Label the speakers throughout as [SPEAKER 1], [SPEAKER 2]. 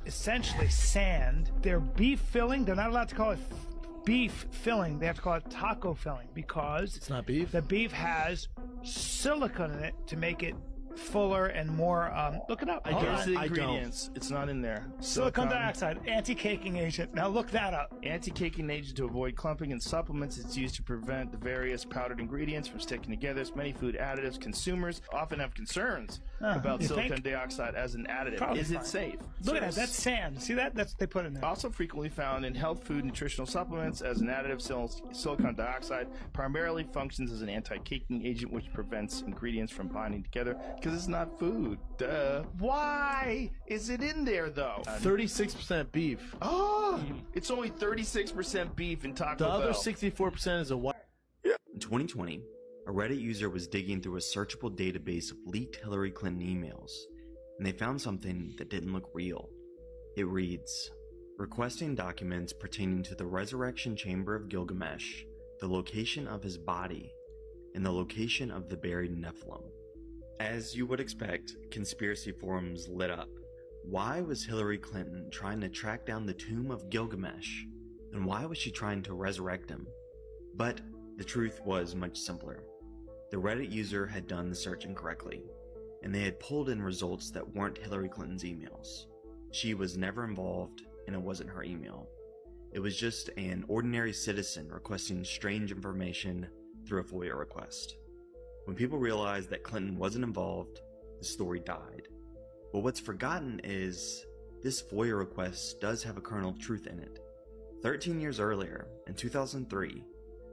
[SPEAKER 1] essentially sand. Their beef filling, they're not allowed to call it beef filling. They have to call it taco filling because
[SPEAKER 2] it's not beef.
[SPEAKER 1] The beef has silicone in it to make it fuller and more. Look it up.
[SPEAKER 3] I guess the ingredients. It's not in there.
[SPEAKER 1] Silicon dioxide, anti-caking agent. Now look that up.
[SPEAKER 3] Anti-caking agent to avoid clumping in supplements. It's used to prevent the various powdered ingredients from sticking together. Many food additives. Consumers often have concerns about silicon dioxide as an additive.
[SPEAKER 1] Probably
[SPEAKER 3] Is it safe?
[SPEAKER 1] Look at that. That's sand. See that? That's they put in there.
[SPEAKER 3] Also frequently found in health food nutritional supplements as an additive, silicon dioxide primarily functions as an anti-caking agent, which prevents ingredients from binding together. Because it's not food. Duh. Why is it in there, though?
[SPEAKER 2] 36% beef.
[SPEAKER 3] Oh, it's only 36% beef in Taco Bell.
[SPEAKER 2] The other 64% is a white.
[SPEAKER 4] In 2020, a Reddit user was digging through a searchable database of leaked Hillary Clinton emails, and they found something that didn't look real. It reads, requesting documents pertaining to the resurrection chamber of Gilgamesh, the location of his body, and the location of the buried Nephilim. As you would expect, conspiracy forums lit up. Why was Hillary Clinton trying to track down the tomb of Gilgamesh? And why was she trying to resurrect him? But the truth was much simpler. The Reddit user had done the search incorrectly, and they had pulled in results that weren't Hillary Clinton's emails. She was never involved, and it wasn't her email. It was just an ordinary citizen requesting strange information through a FOIA request. When people realized that Clinton wasn't involved, the story died. But what's forgotten is this FOIA request does have a kernel of truth in it. 13 years earlier, in 2003,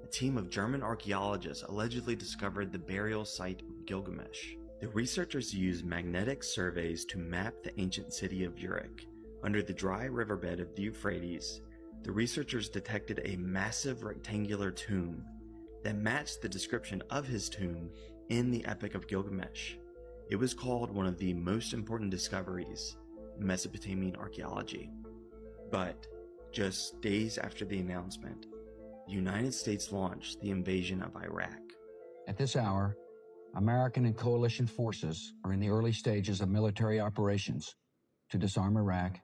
[SPEAKER 4] a team of German archaeologists allegedly discovered the burial site of Gilgamesh. The researchers used magnetic surveys to map the ancient city of Uruk. Under the dry riverbed of the Euphrates, the researchers detected a massive rectangular tomb that matched the description of his tomb in the Epic of Gilgamesh. It was called one of the most important discoveries in Mesopotamian archaeology. But just days after the announcement, the United States launched the invasion of Iraq.
[SPEAKER 5] At this hour, American and coalition forces are in the early stages of military operations to disarm Iraq,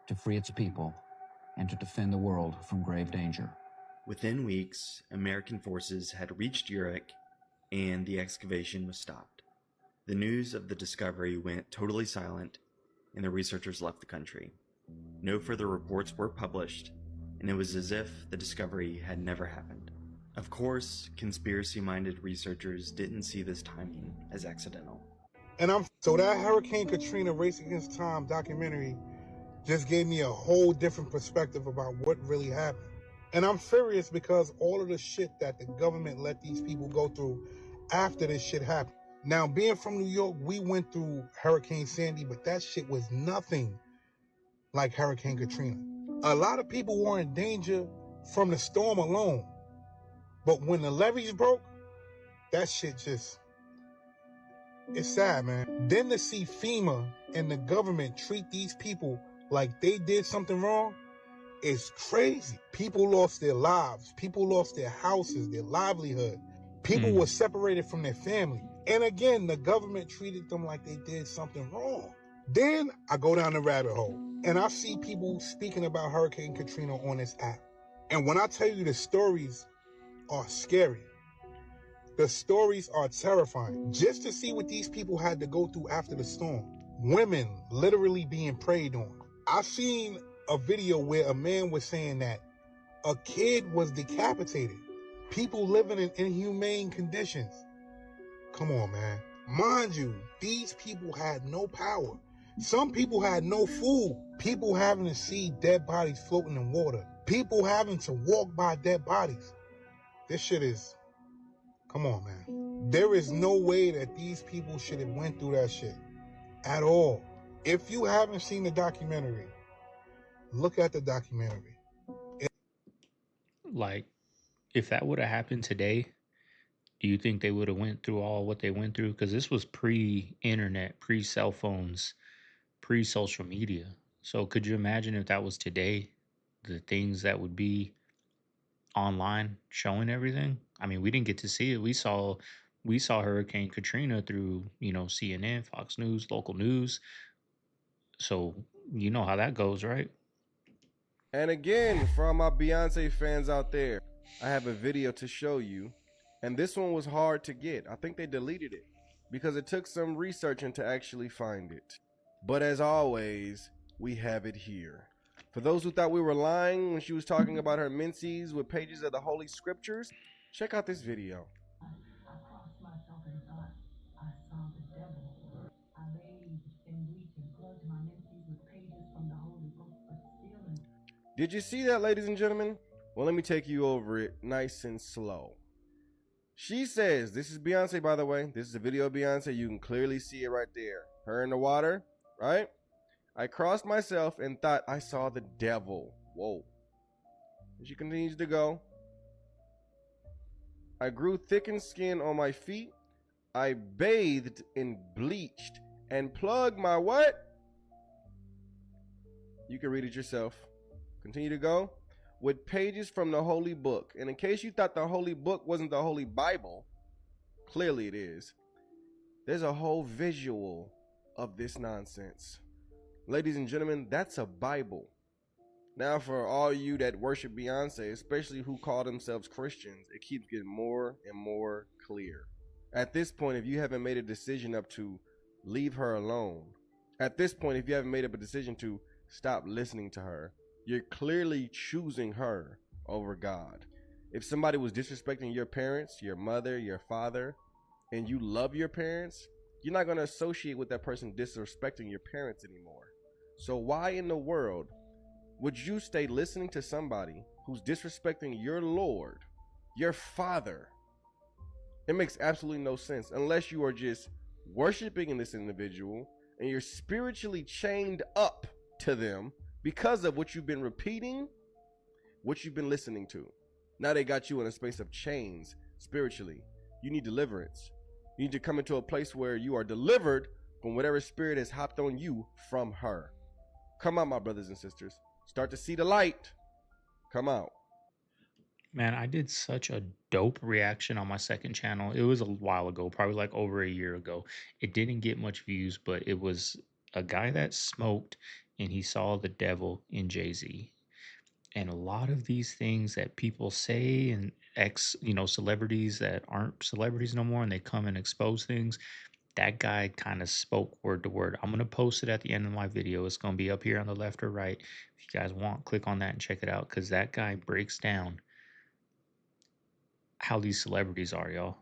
[SPEAKER 5] to free its people, and to defend the world from grave danger.
[SPEAKER 4] Within weeks, American forces had reached Uruk, and the excavation was stopped. The news of the discovery went totally silent, and the researchers left the country. No further reports were published, and it was as if the discovery had never happened. Of course, conspiracy-minded researchers didn't see this timing as accidental.
[SPEAKER 6] And so that Hurricane Katrina Race Against Time documentary just gave me a whole different perspective about what really happened. And I'm furious because all of the shit that the government let these people go through after this shit happened. Now, being from New York, we went through Hurricane Sandy, but that shit was nothing like Hurricane Katrina. A lot of people were in danger from the storm alone. But when the levees broke, that shit just, it's sad, man. Then to see FEMA and the government treat these people like they did something wrong, it's crazy. People lost their lives. People lost their houses, their livelihood. People were separated from their family. And again, the government treated them like they did something wrong. Then I go down the rabbit hole and I see people speaking about Hurricane Katrina on this app. And when I tell you the stories are scary, the stories are terrifying. Just to see what these people had to go through after the storm. Women literally being preyed on. I've seen a video where a man was saying that a kid was decapitated. People living in inhumane conditions. Come on, man. Mind you, these people had no power. Some people had no food. People having to see dead bodies floating in water. People having to walk by dead bodies. This shit is, come on, man. There is no way that these people should have went through that shit at all. If you haven't seen the documentary, look at the documentary.
[SPEAKER 7] Like, if that would have happened today, do you think they would have went through all what they went through? Because this was pre-internet, pre-cell phones, pre-social media. So could you imagine if that was today, the things that would be online showing everything? I mean, we didn't get to see it. We saw Hurricane Katrina through, CNN, Fox News, local news. So You know how that goes, right?
[SPEAKER 8] And again, for all my Beyonce fans out there, I have a video to show you. And this one was hard to get. I think they deleted it because it took some researching to actually find it. But as always, we have it here. For those who thought we were lying when she was talking about her menses with pages of the Holy Scriptures, check out this video.
[SPEAKER 9] I crossed myself and thought I saw the devil. I bathed in bleach and plugged my menses with pages from the holy book, but still.
[SPEAKER 8] Did you see that, ladies and gentlemen? Well, let me take you over it nice and slow. She says, this is Beyonce, by the way. This is a video of Beyonce. You can clearly see it right there. Her in the water, right? I crossed myself and thought I saw the devil. Whoa. And she continues to go. I grew thickened skin on my feet. I bathed in bleached and plugged my what? You can read it yourself. Continue to go. With pages from the holy book. And in case you thought the holy book wasn't the holy Bible, clearly it is. There's a whole visual of this nonsense. Ladies and gentlemen, that's a Bible. Now for all you that worship Beyonce, especially who call themselves Christians, it keeps getting more and more clear. At this point, if you haven't made a decision up to leave her alone, at this point, if you haven't made up a decision to stop listening to her, you're clearly choosing her over God. If somebody was disrespecting your parents, your mother, your father, and you love your parents, you're not going to associate with that person disrespecting your parents anymore. So why in the world would you stay listening to somebody who's disrespecting your Lord, your Father? It makes absolutely no sense unless you are just worshiping this individual and you're spiritually chained up to them because of what you've been repeating, what you've been listening to. Now they got you in a space of chains spiritually. You need deliverance. You need to come into a place where you are delivered from whatever spirit has hopped on you from her. Come out, my brothers and sisters. Start to see the light. Come out.
[SPEAKER 7] Man, I did such a dope reaction on my second channel. It was a while ago, probably like over a year ago. It didn't get much views, but it was a guy that smoked and he saw the devil in Jay-Z. And a lot of these things that people say and celebrities that aren't celebrities no more and they come and expose things, that guy kind of spoke word to word. I'm going to post it at the end of my video. It's going to be up here on the left or right. If you guys want, click on that and check it out because that guy breaks down how these celebrities are, y'all.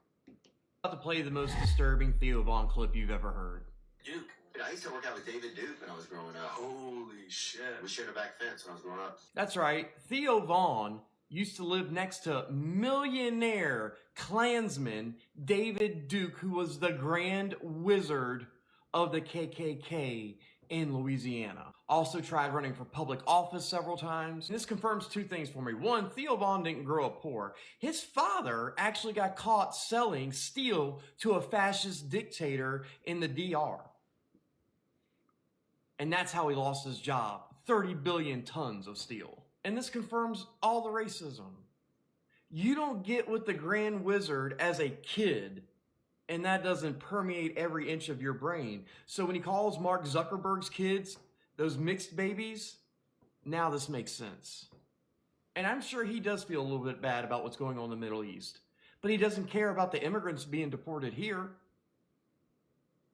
[SPEAKER 10] About to play the most disturbing Theo Von clip you've ever heard.
[SPEAKER 11] Duke. I used to work out with David Duke when I was growing up. Holy shit. We shared a back fence when I was growing up.
[SPEAKER 10] That's right. Theo Von used to live next to millionaire Klansman David Duke, who was the Grand Wizard of the KKK in Louisiana. Also tried running for public office several times. And this confirms two things for me. One, Theo Von didn't grow up poor. His father actually got caught selling steel to a fascist dictator in the DR. And that's how he lost his job. 30 billion tons of steel. And this confirms all the racism. You don't get with the Grand Wizard as a kid, and that doesn't permeate every inch of your brain. So when he calls Mark Zuckerberg's kids those mixed babies, now this makes sense. And I'm sure he does feel a little bit bad about what's going on in the Middle East, but he doesn't care about the immigrants being deported here.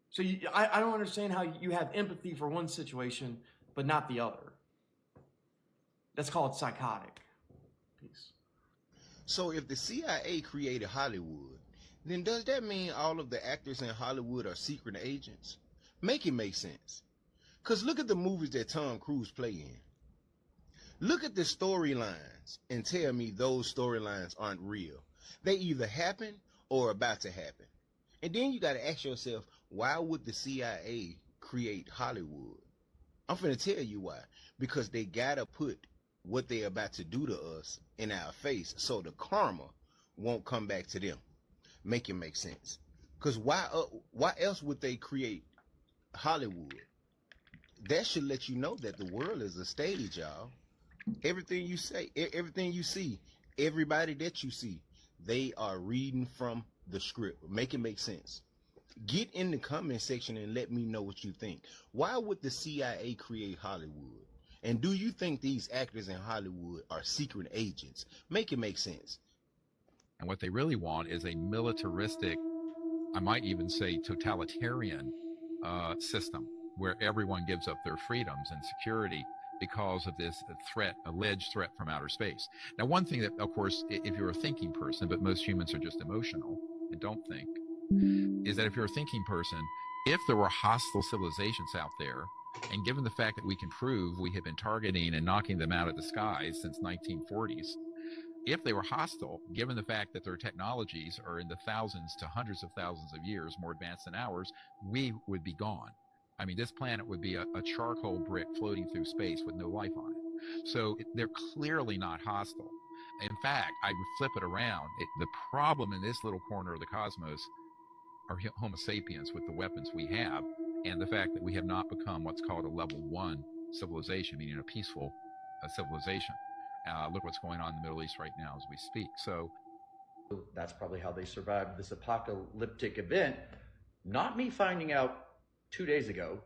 [SPEAKER 10] So I don't understand how you have empathy for one situation, but not the other. That's called psychotic. Peace.
[SPEAKER 12] So if the CIA created Hollywood, then does that mean all of the actors in Hollywood are secret agents? Make it make sense. Because look at the movies that Tom Cruise play in. Look at the storylines and tell me those storylines aren't real. They either happen or are about to happen. And then you got to ask yourself, why would the CIA create Hollywood? I'm finna tell you why. Because they got to put what they're about to do to us in our face so the karma won't come back to them. Make it make sense. Because why else would they create Hollywood? That should let you know that the world is a stage, y'all. Everything you say, everything you see, everybody that you see, they are reading from the script. Make it make sense. Get in the comment section and let me know what you think. Why would the CIA create Hollywood? And do you think these actors in Hollywood are secret agents? Make it make sense.
[SPEAKER 13] And what they really want is a militaristic, I might even say totalitarian system where everyone gives up their freedoms and security because of this threat, alleged threat from outer space. Now, one thing that, of course, if you're a thinking person, but most humans are just emotional and don't think, is that if you're a thinking person, if there were hostile civilizations out there, and given the fact that we can prove we have been targeting and knocking them out of the skies since 1940s, if they were hostile, given the fact that their technologies are in the thousands to hundreds of thousands of years more advanced than ours, we would be gone. I mean, this planet would be a charcoal brick floating through space with no life on it. So they're clearly not hostile. In fact, I would flip it around. The problem in this little corner of the cosmos are Homo sapiens with the weapons we have, and the fact that we have not become what's called a level 1 civilization, meaning a peaceful civilization. Look what's going on in the Middle East right now as we speak. So
[SPEAKER 14] that's probably how they survived this apocalyptic event. Not me finding out 2 days ago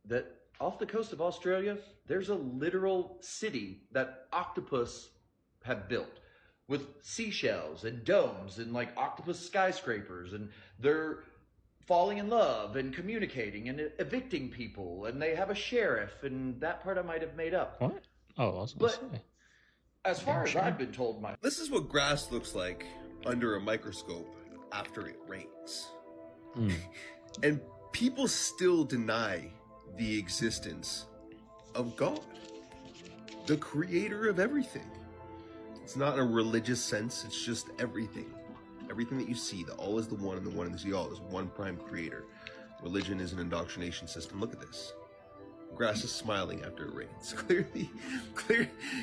[SPEAKER 14] that off the coast of Australia, there's a literal city that octopus have built with seashells and domes and like octopus skyscrapers, and they're falling in love and communicating and evicting people, and they have a sheriff, and that part I might have made up.
[SPEAKER 7] What? Oh, I was gonna
[SPEAKER 14] But
[SPEAKER 7] say.
[SPEAKER 14] as far as I've been told,
[SPEAKER 15] This is what grass looks like under a microscope after it rains. And people still deny the existence of God, the creator of everything. It's not in a religious sense, it's just everything. Everything that you see, the all is the one and the one is the all. There's one prime creator. Religion is an indoctrination system. Look at this. Grass is smiling after it rains.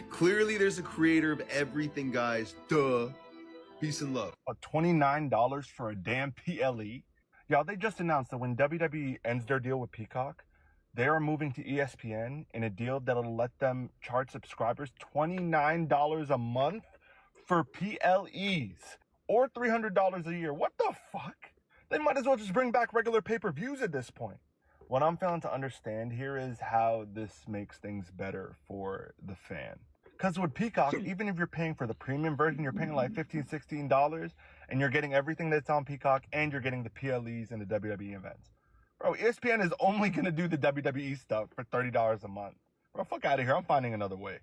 [SPEAKER 15] Clearly there's a creator of everything, guys. Duh. Peace and love.
[SPEAKER 16] $29 for a damn PLE? Y'all, they just announced that when WWE ends their deal with Peacock, they are moving to ESPN in a deal that'll let them charge subscribers $29 a month for PLEs, or $300 a year. What the fuck? They might as well just bring back regular pay-per-views at this point. What I'm failing to understand here is how this makes things better for the fan. Because with Peacock, even if you're paying for the premium version, you're paying like $15, $16, and you're getting everything that's on Peacock, and you're getting the PLEs and the WWE events. Bro, ESPN is only going to do the WWE stuff for $30 a month. Bro, fuck out of here. I'm finding another way.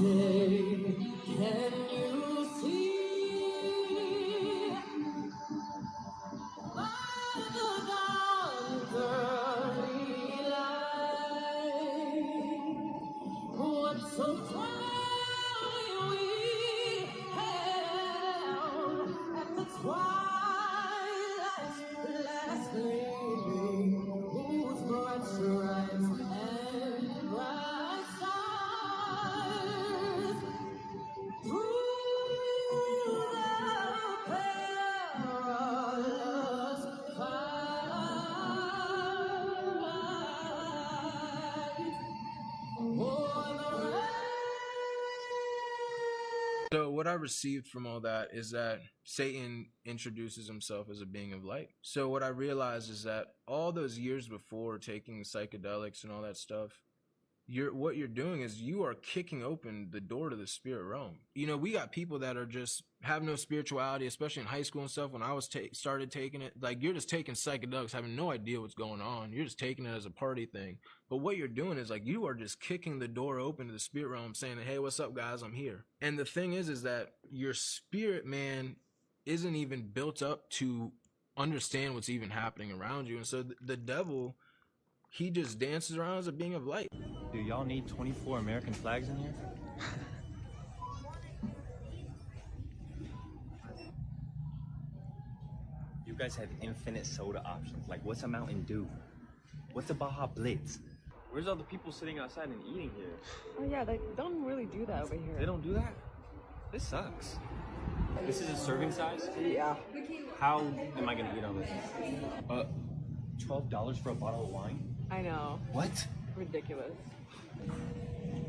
[SPEAKER 9] Can you see by the dawn's early light what so proudly we held at the twilight's last gleaming, whose bright stripes and bright stars
[SPEAKER 17] So what I received from all that is that Satan introduces himself as a being of light. So what I realized is that all those years before taking psychedelics and all that stuff, what you're doing is you are kicking open the door to the spirit realm. You know, we got people that are just have no spirituality, especially in high school and stuff. When I was started taking it, like you're just taking psychedelics, having no idea what's going on. You're just taking it as a party thing. But what you're doing is like you are just kicking the door open to the spirit realm, saying, "Hey, what's up, guys? I'm here." And the thing is that your spirit man isn't even built up to understand what's even happening around you, and so the devil, he just dances around as a being of light.
[SPEAKER 18] Do y'all need 24 American flags in here? You guys have infinite soda options. Like, what's a Mountain Dew? What's a Baja Blitz? Where's all the people sitting outside and eating here?
[SPEAKER 19] Oh yeah, they don't really do that over here.
[SPEAKER 18] They don't do that? This sucks. This is a serving size?
[SPEAKER 19] Yeah.
[SPEAKER 18] How am I gonna eat all this? $12 for a bottle of wine?
[SPEAKER 19] I know.
[SPEAKER 18] What?
[SPEAKER 19] Ridiculous.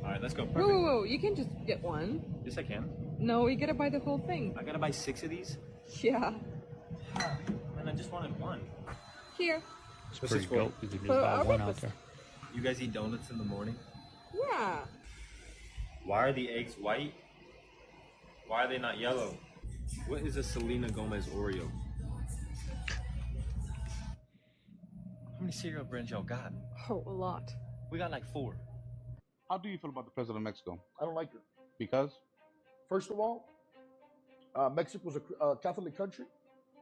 [SPEAKER 18] Alright, let's go.
[SPEAKER 19] Whoa,
[SPEAKER 18] Perfect.
[SPEAKER 19] whoa, whoa. You can just get one.
[SPEAKER 18] Yes, I can.
[SPEAKER 19] No, you gotta buy the whole thing.
[SPEAKER 18] I gotta buy 6 of these?
[SPEAKER 19] Yeah.
[SPEAKER 18] Man, I just wanted one.
[SPEAKER 19] Here.
[SPEAKER 7] It's
[SPEAKER 18] What's
[SPEAKER 7] pretty
[SPEAKER 18] this for?
[SPEAKER 7] dope. You could just
[SPEAKER 19] For
[SPEAKER 7] buy
[SPEAKER 19] our
[SPEAKER 7] one out
[SPEAKER 19] breakfast.
[SPEAKER 7] there.
[SPEAKER 18] You guys eat donuts in the morning?
[SPEAKER 19] Yeah.
[SPEAKER 18] Why are the eggs white? Why are they not yellow? What is a Selena Gomez Oreo? How many cereal brands y'all got?
[SPEAKER 19] Oh, a lot.
[SPEAKER 18] We got like 4.
[SPEAKER 20] How do you feel about the president of Mexico?
[SPEAKER 21] I don't like her.
[SPEAKER 20] Because?
[SPEAKER 21] First of all, Mexico's a Catholic country.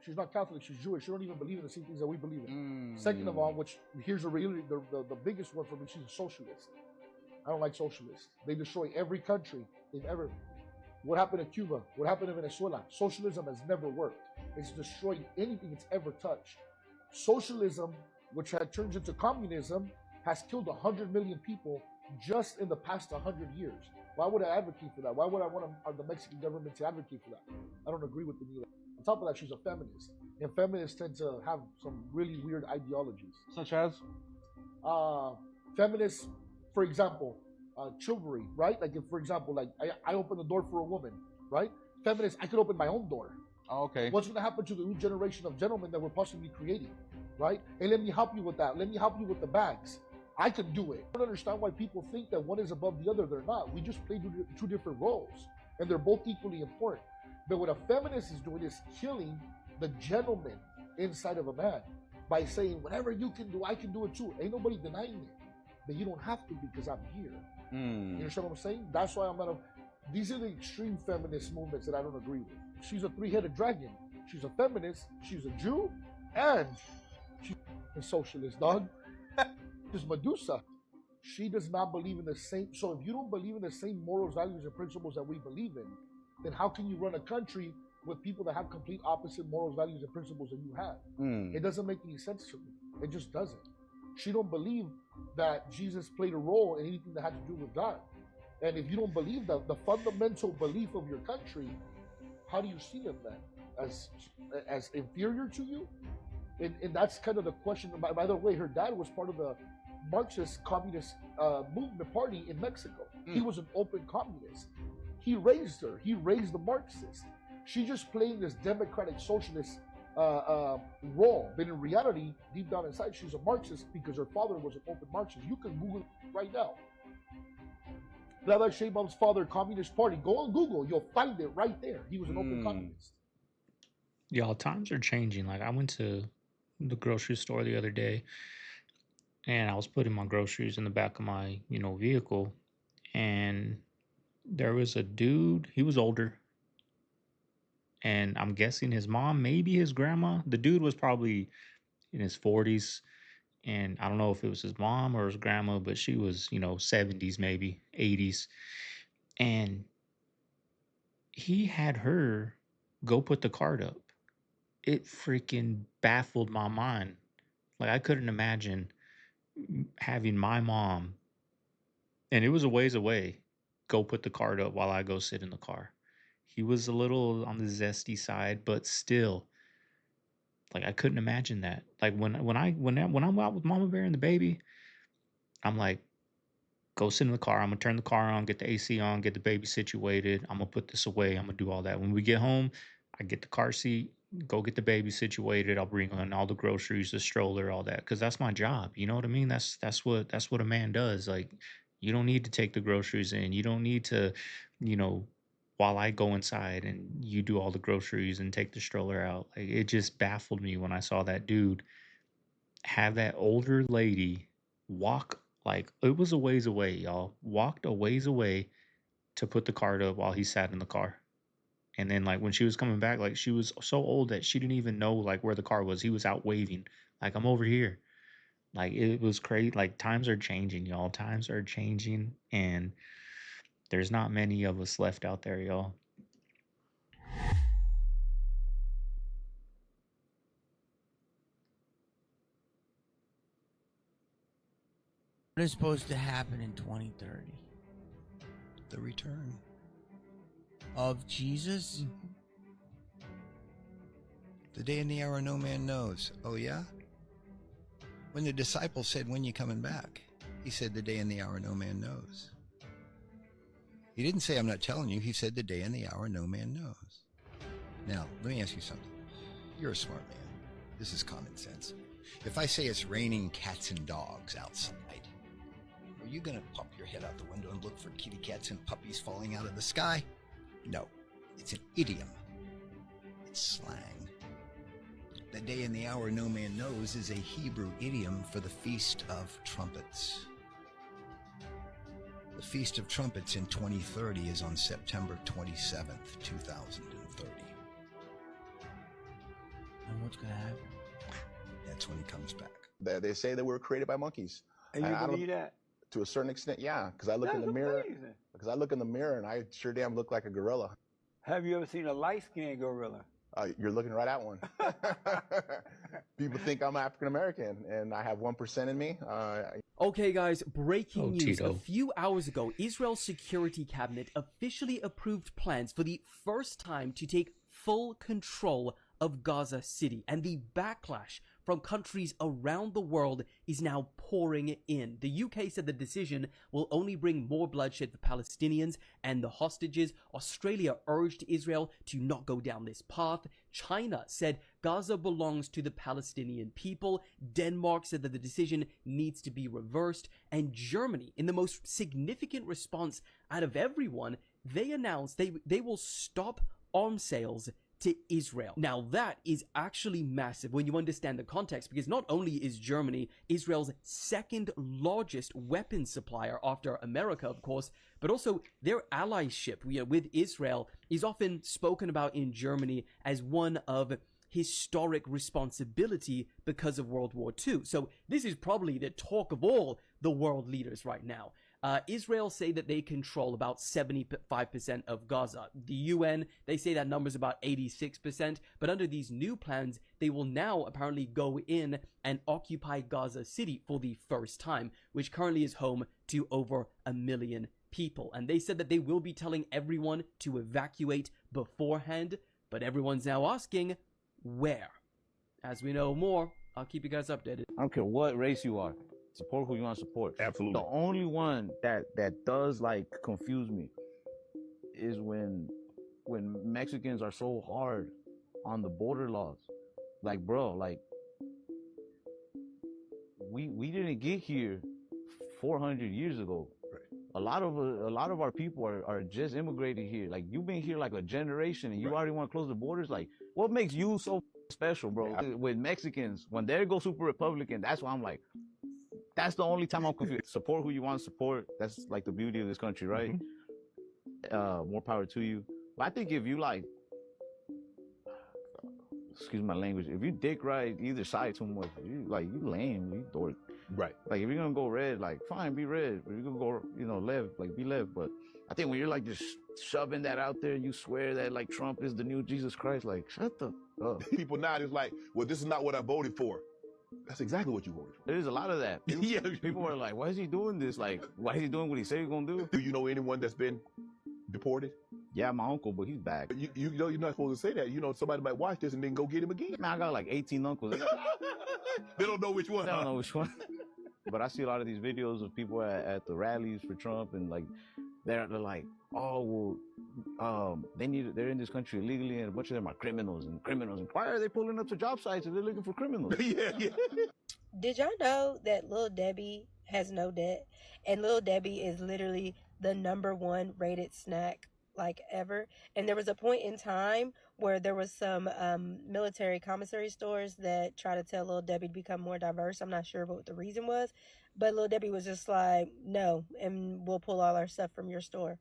[SPEAKER 21] She's not Catholic, she's Jewish. She don't even believe in the same things that we believe in. Second of all, which here's the reality, the biggest one for me, she's a socialist. I don't like socialists. They destroy every country they've ever. What happened to Cuba? What happened to Venezuela? Socialism has never worked. It's destroyed anything it's ever touched. Socialism, which had turned into communism, has killed 100 million people just in the past 100 years. Why would I advocate for that? Why would I want the Mexican government to advocate for that? I don't agree with them either. On top of that, she's a feminist. And feminists tend to have some really weird ideologies.
[SPEAKER 20] Such as?
[SPEAKER 21] Feminists, for example, chivalry, right? Like if, for example, like I open the door for a woman, right? Feminists, I could open my own door.
[SPEAKER 20] Oh, okay.
[SPEAKER 21] What's going to happen to the new generation of gentlemen that we're possibly creating, right? Hey, let me help you with that. Let me help you with the bags. I can do it. I don't understand why people think that one is above the other. They're not. We just play two different roles, and they're both equally important. But what a feminist is doing is killing the gentleman inside of a man by saying, whatever you can do, I can do it too. Ain't nobody denying it. But you don't have to because I'm here. You understand what I'm saying? That's why I'm not a... These are the extreme feminist movements that I don't agree with. She's a 3-headed dragon. She's a feminist. She's a Jew. And she's a socialist, dog. She's Medusa. She does not believe in the same... So if you don't believe in the same morals, values, and principles that we believe in, then how can you run a country with people that have complete opposite morals, values, and principles that you have? It doesn't make any sense to me. It just doesn't. She don't believe that Jesus played a role in anything that had to do with God. And if you don't believe that, the fundamental belief of your country, how do you see them then? As inferior to you? And that's kind of the question. By the way, her dad was part of the Marxist Communist movement party in Mexico. He was an open communist. He raised her. He raised the Marxist. She's just playing this democratic socialist role. But in reality, deep down inside, she's a Marxist because her father was an open Marxist. You can Google it right now. Glada Sheinbaum's father, Communist Party. Go on Google. You'll find it right there. He was an open communist.
[SPEAKER 7] Y'all, times are changing. Like, I went to the grocery store the other day, and I was putting my groceries in the back of my, vehicle, and there was a dude. He was older, and I'm guessing his mom, maybe his grandma. The dude was probably in his 40s, and I don't know if it was his mom or his grandma, but she was, 70s, maybe 80s. And he had her go put the cart up. It freaking baffled my mind. Like, I couldn't imagine having my mom, and it was a ways away, go put the cart up while I go sit in the car. He was a little on the zesty side, but still, like, I couldn't imagine that. Like, when I'm out with Mama Bear and the baby, I'm like, go sit in the car. I'm gonna turn the car on, get the AC on, get the baby situated. I'm gonna put this away. I'm gonna do all that. When we get home, I get the car seat, go get the baby situated. I'll bring on all the groceries, the stroller, all that, because that's my job. You know what I mean? That's what a man does. Like, you don't need to take the groceries in. You don't need to, while I go inside and you do all the groceries and take the stroller out. Like, it just baffled me when I saw that dude have that older lady walk, like, it was a ways away, y'all. Walked a ways away to put the cart up while he sat in the car. And then, like, when she was coming back, like, she was so old that she didn't even know, like, where the car was. He was out waving, like, I'm over here. Like, it was crazy. Like, times are changing, y'all. Times are changing, and there's not many of us left out there, y'all.
[SPEAKER 22] What is supposed to happen in 2030?
[SPEAKER 23] The return
[SPEAKER 22] of Jesus?
[SPEAKER 1] The day and the hour no man knows. Oh, yeah? When the disciple said, when you coming back? He said, the day and the hour no man knows. He didn't say, I'm not telling you. He said, the day and the hour no man knows. Now, let me ask you something. You're a smart man. This is common sense. If I say it's raining cats and dogs outside, are you going to pop your head out the window and look for kitty cats and puppies falling out of the sky? No. It's an idiom. It's slang. The day and the hour no man knows is a Hebrew idiom for the Feast of Trumpets. The Feast of Trumpets in 2030 is on September 27th, 2030.
[SPEAKER 22] And what's gonna happen?
[SPEAKER 1] That's when he comes back.
[SPEAKER 3] They say that we're created by monkeys.
[SPEAKER 22] And you
[SPEAKER 3] I don't-
[SPEAKER 22] believe that?
[SPEAKER 3] To a certain extent, yeah. Because I look in the mirror. Because I look in the mirror and I sure damn look like a gorilla.
[SPEAKER 22] Have you ever seen a light-skinned gorilla?
[SPEAKER 3] You're looking right at one. People think I'm African American, and I have 1% in me.
[SPEAKER 23] Okay, guys, breaking news.
[SPEAKER 3] Tito.
[SPEAKER 23] A few hours ago, Israel's Security Cabinet officially approved plans for the first time to take full control of Gaza City, and the backlash from countries around the world is now pouring in. The UK said the decision will only bring more bloodshed for Palestinians and the hostages. Australia urged Israel to not go down this path. China said Gaza belongs to the Palestinian people. Denmark said that the decision needs to be reversed. And Germany, in the most significant response out of everyone, they announced they will stop arms sales to Israel. Now that is actually massive when you understand the context, because not only is Germany Israel's second largest weapons supplier after America, of course, but also their allyship with Israel is often spoken about in Germany as one of historic responsibility because of World War II. So this is probably the talk of all the world leaders right now. Israel say that they control about 75% of Gaza. The UN, they say that number is about 86%, but under these new plans, they will now apparently go in and occupy Gaza City for the first time, which currently is home to over 1 million people. And they said that they will be telling everyone to evacuate beforehand, but everyone's now asking where. As we know more, I'll keep you guys updated.
[SPEAKER 24] I don't care what race you are. Support who you want to support. Absolutely. The only one that does like confuse me is when Mexicans are so hard on the border laws. Like, bro, like we didn't get here 400 years ago. Right. A lot of our people are just immigrated here. Like, you've been here like a generation and you already want to close the borders. Like, what makes you so special, bro? With Mexicans, when they go super Republican, that's why I'm like, that's the only time I'm confused. Support who you want to support. That's like the beauty of this country, right? More power to you. But I think if you like, excuse my language, if you dick ride either side too much, you lame, you dork. Right. Like, if you're gonna go red, like, fine, be red. If you're gonna go, left, like, be left. But I think when you're like just shoving that out there, you swear that like Trump is the new Jesus Christ, like, shut the up.
[SPEAKER 25] People now is like, well, this is not what I voted for. That's exactly what you voted for.
[SPEAKER 24] There's a lot of that. People are like, why is he doing this? Like, why is he doing what he said he's gonna do?
[SPEAKER 25] Do you know anyone that's been deported?
[SPEAKER 24] Yeah, my uncle, but he's back.
[SPEAKER 25] You know you're not supposed to say that. You know, somebody might watch this and then go get him again.
[SPEAKER 24] Man, I got like 18 uncles.
[SPEAKER 25] They don't know which one.
[SPEAKER 24] They don't know which one. But I see a lot of these videos of people at the rallies for Trump, and like they're like, oh well, they're in this country illegally, and a bunch of them are criminals. And why are they pulling up to job sites if they're looking for criminals?
[SPEAKER 25] yeah.
[SPEAKER 26] Did y'all know that Lil Debbie has no debt, and Lil Debbie is literally the #1 rated snack like ever? And there was a point in time where there was some military commissary stores that try to tell Lil Debbie to become more diverse. I'm not sure what the reason was, but Lil Debbie was just like, no, and we'll pull all our stuff from your store.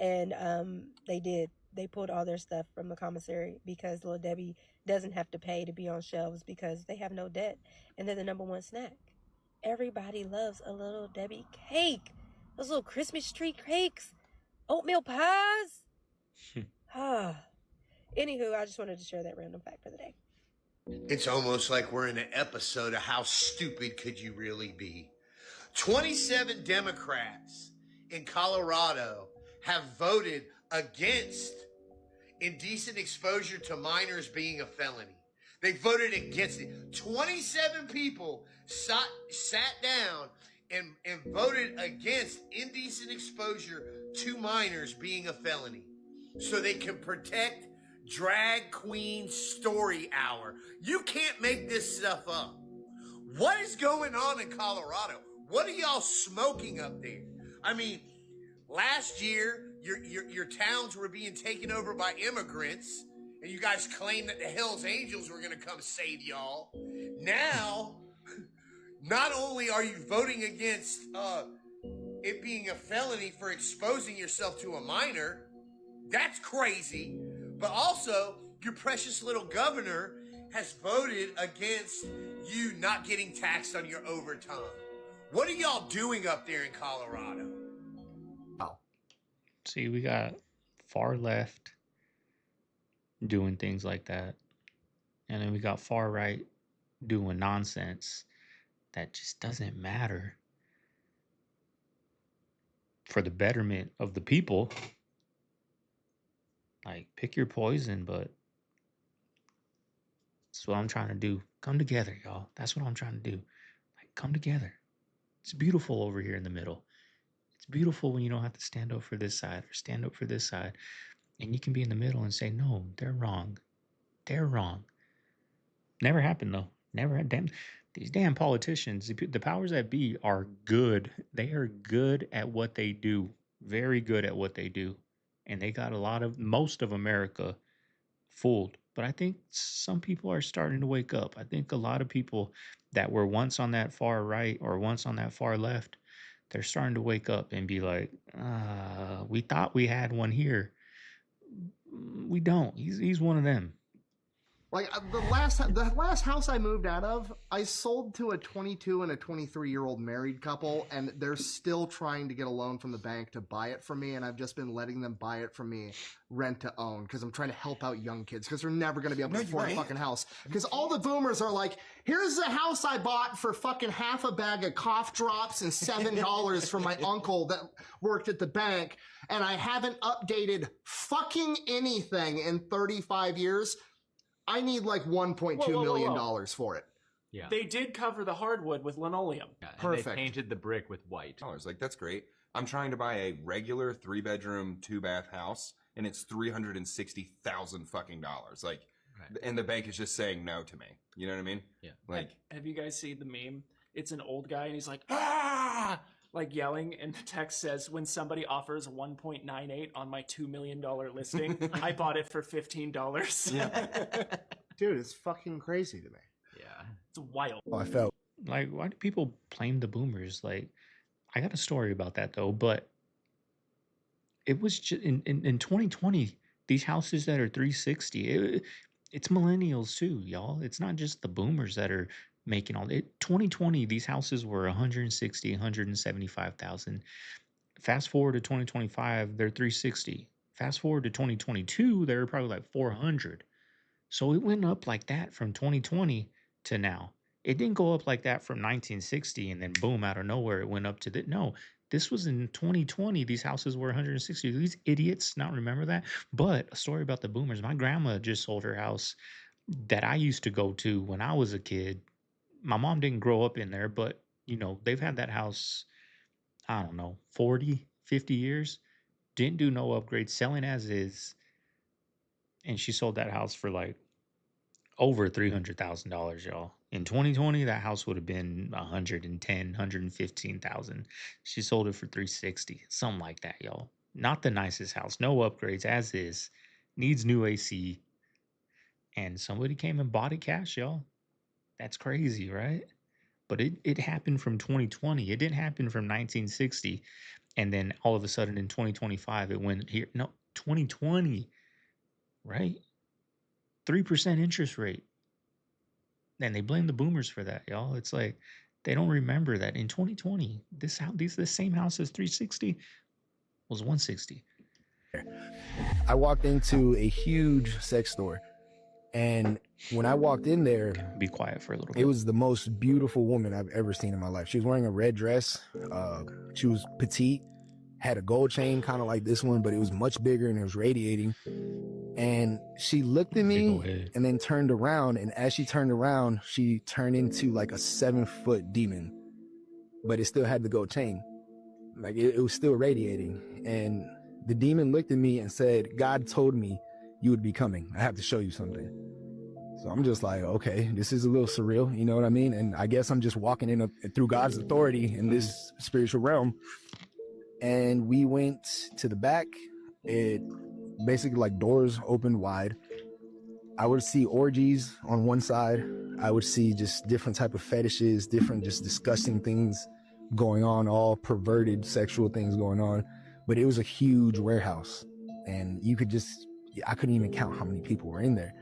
[SPEAKER 26] And they did. They pulled all their stuff from the commissary because Lil Debbie doesn't have to pay to be on shelves because they have no debt, and they're the #1 snack. Everybody loves a Lil Debbie cake. Those little Christmas tree cakes, oatmeal pies. Anywho, I just wanted to share that random fact for the day.
[SPEAKER 27] It's almost like we're in an episode of How Stupid Could You Really Be? 27 Democrats in Colorado have voted against indecent exposure to minors being a felony. They voted against it. 27 people sat down and voted against indecent exposure to minors being a felony so they can protect Drag Queen Story Hour. You can't make this stuff up. What is going on in Colorado? What are y'all smoking up there? I mean, last year, your towns were being taken over by immigrants, and you guys claimed that the Hells Angels were going to come save y'all. Now, not only are you voting against it being a felony for exposing yourself to a minor, that's crazy, but also your precious little governor has voted against you not getting taxed on your overtime. What are y'all doing up there in Colorado?
[SPEAKER 7] See, we got far left doing things like that. And then we got far right doing nonsense that just doesn't matter for the betterment of the people. Like, pick your poison, but that's what I'm trying to do. Come together, y'all. That's what I'm trying to do. Like, come together. It's beautiful over here in the middle. It's beautiful when you don't have to stand up for this side or stand up for this side. And you can be in the middle and say, no, they're wrong. They're wrong. Never happened, though. Never. These damn politicians, the powers that be are good. They are good at what they do. Very good at what they do. And they got most of America fooled. But I think some people are starting to wake up. I think a lot of people that were once on that far right or once on that far left, they're starting to wake up and be like, we thought we had one here. We don't. He's one of them.
[SPEAKER 2] Like the last house I moved out of, I sold to a 22 and a 23-year-old married couple, and they're still trying to get a loan from the bank to buy it from me, and I've just been letting them buy it from me rent to own because I'm trying to help out young kids because they're never going to be able to afford a fucking house. Because all the boomers are like, here's the house I bought for fucking half a bag of cough drops and $7 from my uncle that worked at the bank, and I haven't updated fucking anything in 35 years. I need like $1.2 million for it.
[SPEAKER 4] Yeah.
[SPEAKER 5] They did cover the hardwood with linoleum.
[SPEAKER 4] Yeah, and
[SPEAKER 2] Perfect.
[SPEAKER 4] They painted the brick with white.
[SPEAKER 6] Like, that's great. I'm trying to buy a regular 3-bedroom, 2-bath house, and it's $360,000 fucking dollars. Like, and the bank is just saying no to me. You know what I mean?
[SPEAKER 4] Yeah.
[SPEAKER 6] Like,
[SPEAKER 5] have you guys seen the meme? It's an old guy and he's like, ah, like yelling, and the text says, when somebody offers 1.98 on my $2 million listing, I bought it for $15.
[SPEAKER 2] Yeah. Dude, it's fucking crazy to me.
[SPEAKER 4] Yeah.
[SPEAKER 5] It's wild.
[SPEAKER 21] I felt
[SPEAKER 7] like, why do people blame the boomers? Like, I got a story about that though, but it was just in 2020, these houses that are 360, it's millennials too, y'all. It's not just the boomers that are making all it. 2020, these houses were 160, 175,000. Fast forward to 2025, they're 360. Fast forward to 2022, they're probably like 400. So it went up like that from 2020 to now. It didn't go up like that from 1960 and then boom, out of nowhere it went up to no. This was in 2020. These houses were 160. These idiots not remember that. But a story about the boomers. My grandma just sold her house that I used to go to when I was a kid. My mom didn't grow up in there, but, you know, they've had that house, I don't know, 40, 50 years. Didn't do no upgrades, selling as is. And she sold that house for like over $300,000, y'all. In 2020, that house would have been 110, 115,000. She sold it for 360, something like that, y'all. Not the nicest house, no upgrades, as is. Needs new AC. And somebody came and bought it cash, y'all. That's crazy, right? But it happened from 2020. It didn't happen from 1960. And then all of a sudden in 2025, it went here. No, 2020, right? 3% interest rate. And they blame the boomers for that, y'all. It's like they don't remember that in 2020, this same house as 360 was 160.
[SPEAKER 21] I walked into a huge sex store. And when I walked in there,
[SPEAKER 7] be quiet for a little bit.
[SPEAKER 21] It was the most beautiful woman I've ever seen in my life. She was wearing a red dress. She was petite, had a gold chain kind of like this one, but it was much bigger and it was radiating.
[SPEAKER 4] And she looked at me and then turned around. And as she turned around, she turned into like a 7-foot demon, but it still had the gold chain. Like it was still radiating. And the demon looked at me and said, God told me you would be coming. I have to show you something. So I'm just like, okay, this is a little surreal. You know what I mean? And I guess I'm just walking in through God's authority in this spiritual realm. And we went to the back. It basically like doors opened wide. I would see orgies on one side. I would see just different type of fetishes, different just disgusting things going on, all perverted sexual things going on. But it was a huge warehouse, and I couldn't even count how many people were in there.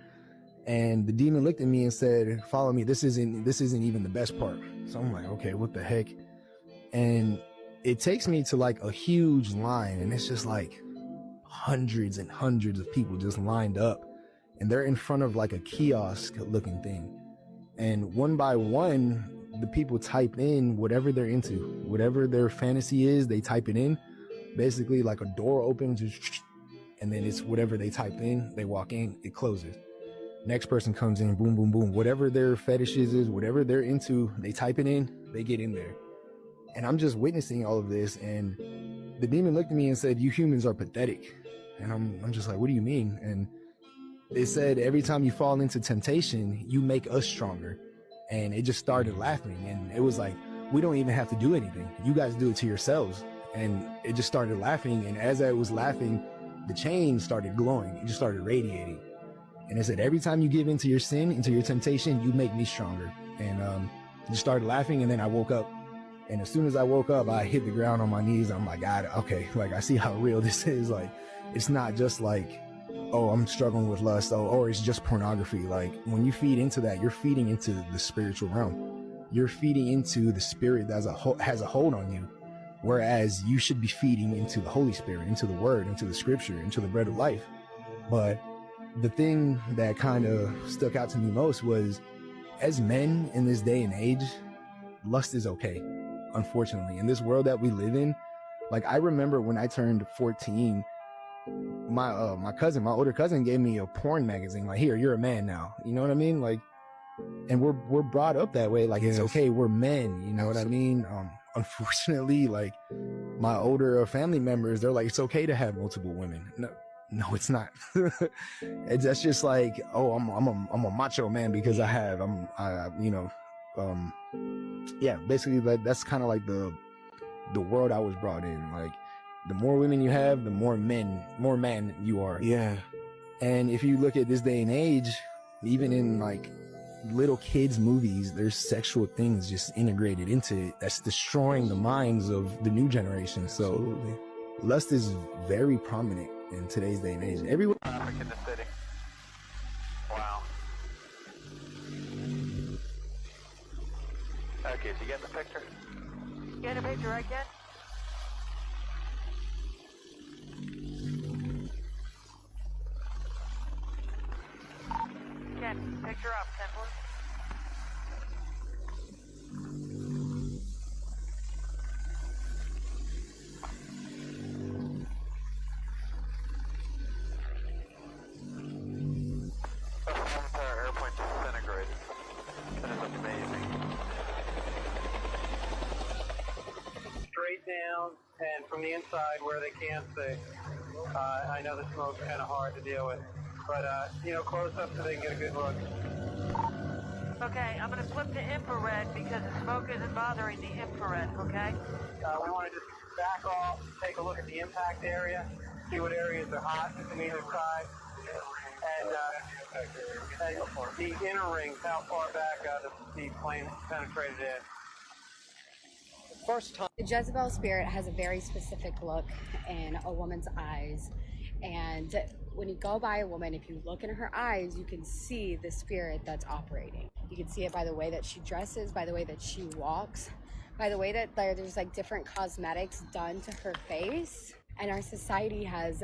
[SPEAKER 4] And the demon looked at me and said, follow me. This isn't even the best part. So I'm like, okay, what the heck? And it takes me to like a huge line, and it's just like hundreds and hundreds of people just lined up, and they're in front of like a kiosk looking thing. And one by one, the people type in whatever they're into, whatever their fantasy is, they type it in. Basically like a door opens, and then it's whatever they type in, they walk in, it closes. Next person comes in, boom, boom, boom. Whatever their fetishes is, whatever they're into, they type it in, they get in there. And I'm just witnessing all of this. And the demon looked at me and said, you humans are pathetic. And I'm just like, what do you mean? And they said, every time you fall into temptation, you make us stronger. And it just started laughing. And it was like, we don't even have to do anything. You guys do it to yourselves. And it just started laughing. And as I was laughing, the chain started glowing. It just started radiating. And it said, every time you give into your sin, into your temptation, you make me stronger. And just started laughing. And then I woke up. And as soon as I woke up, I hit the ground on my knees. I'm like, God, okay, like I see how real this is. Like, it's not just like, oh, I'm struggling with lust, or it's just pornography. Like when you feed into that, you're feeding into the spiritual realm. You're feeding into the spirit that has a hold on you. Whereas you should be feeding into the Holy Spirit, into the word, into the scripture, into the bread of life. But the thing that kind of stuck out to me most was, as men in this day and age, lust is okay. Unfortunately, in this world that we live in, like I remember when I turned 14, my older cousin gave me a porn magazine. Like, here, you're a man now. You know what I mean? Like, and we're brought up that way. Like, it's okay, we're men. You know what I mean? Unfortunately, like my older family members, they're like, it's okay to have multiple women. No, it's not. That's just like, oh, I'm a macho man because basically that's kind of like the world I was brought in. Like, the more women you have, the more man you are. Yeah. And if you look at this day and age, even in like little kids movies, there's sexual things just integrated into it that's destroying the minds of the new generation. So absolutely. Lust is very prominent in today's day and age. Everywhere.
[SPEAKER 8] Traffic in the city. Wow. Okay, so you get the picture?
[SPEAKER 10] Get a picture, I can. Ken, picture up, 10 please.
[SPEAKER 8] Airplane disintegrated. That is amazing. Straight down and from the inside where they can't see. I know the smoke's kind of hard to deal with, but close up so they can get a good look.
[SPEAKER 10] Okay, I'm gonna flip to infrared because the smoke isn't bothering the infrared, okay?
[SPEAKER 8] We want to just back off, take a look at the impact area, see what areas are hot from either side, and the inner rings, how far back the plane penetrated in.
[SPEAKER 11] First time. The Jezebel spirit has a very specific look in a woman's eyes, and when you go by a woman, if you look in her eyes, you can see the spirit that's operating. You can see it by the way that she dresses, by the way that she walks, by the way that there's like different cosmetics done to her face. And our society has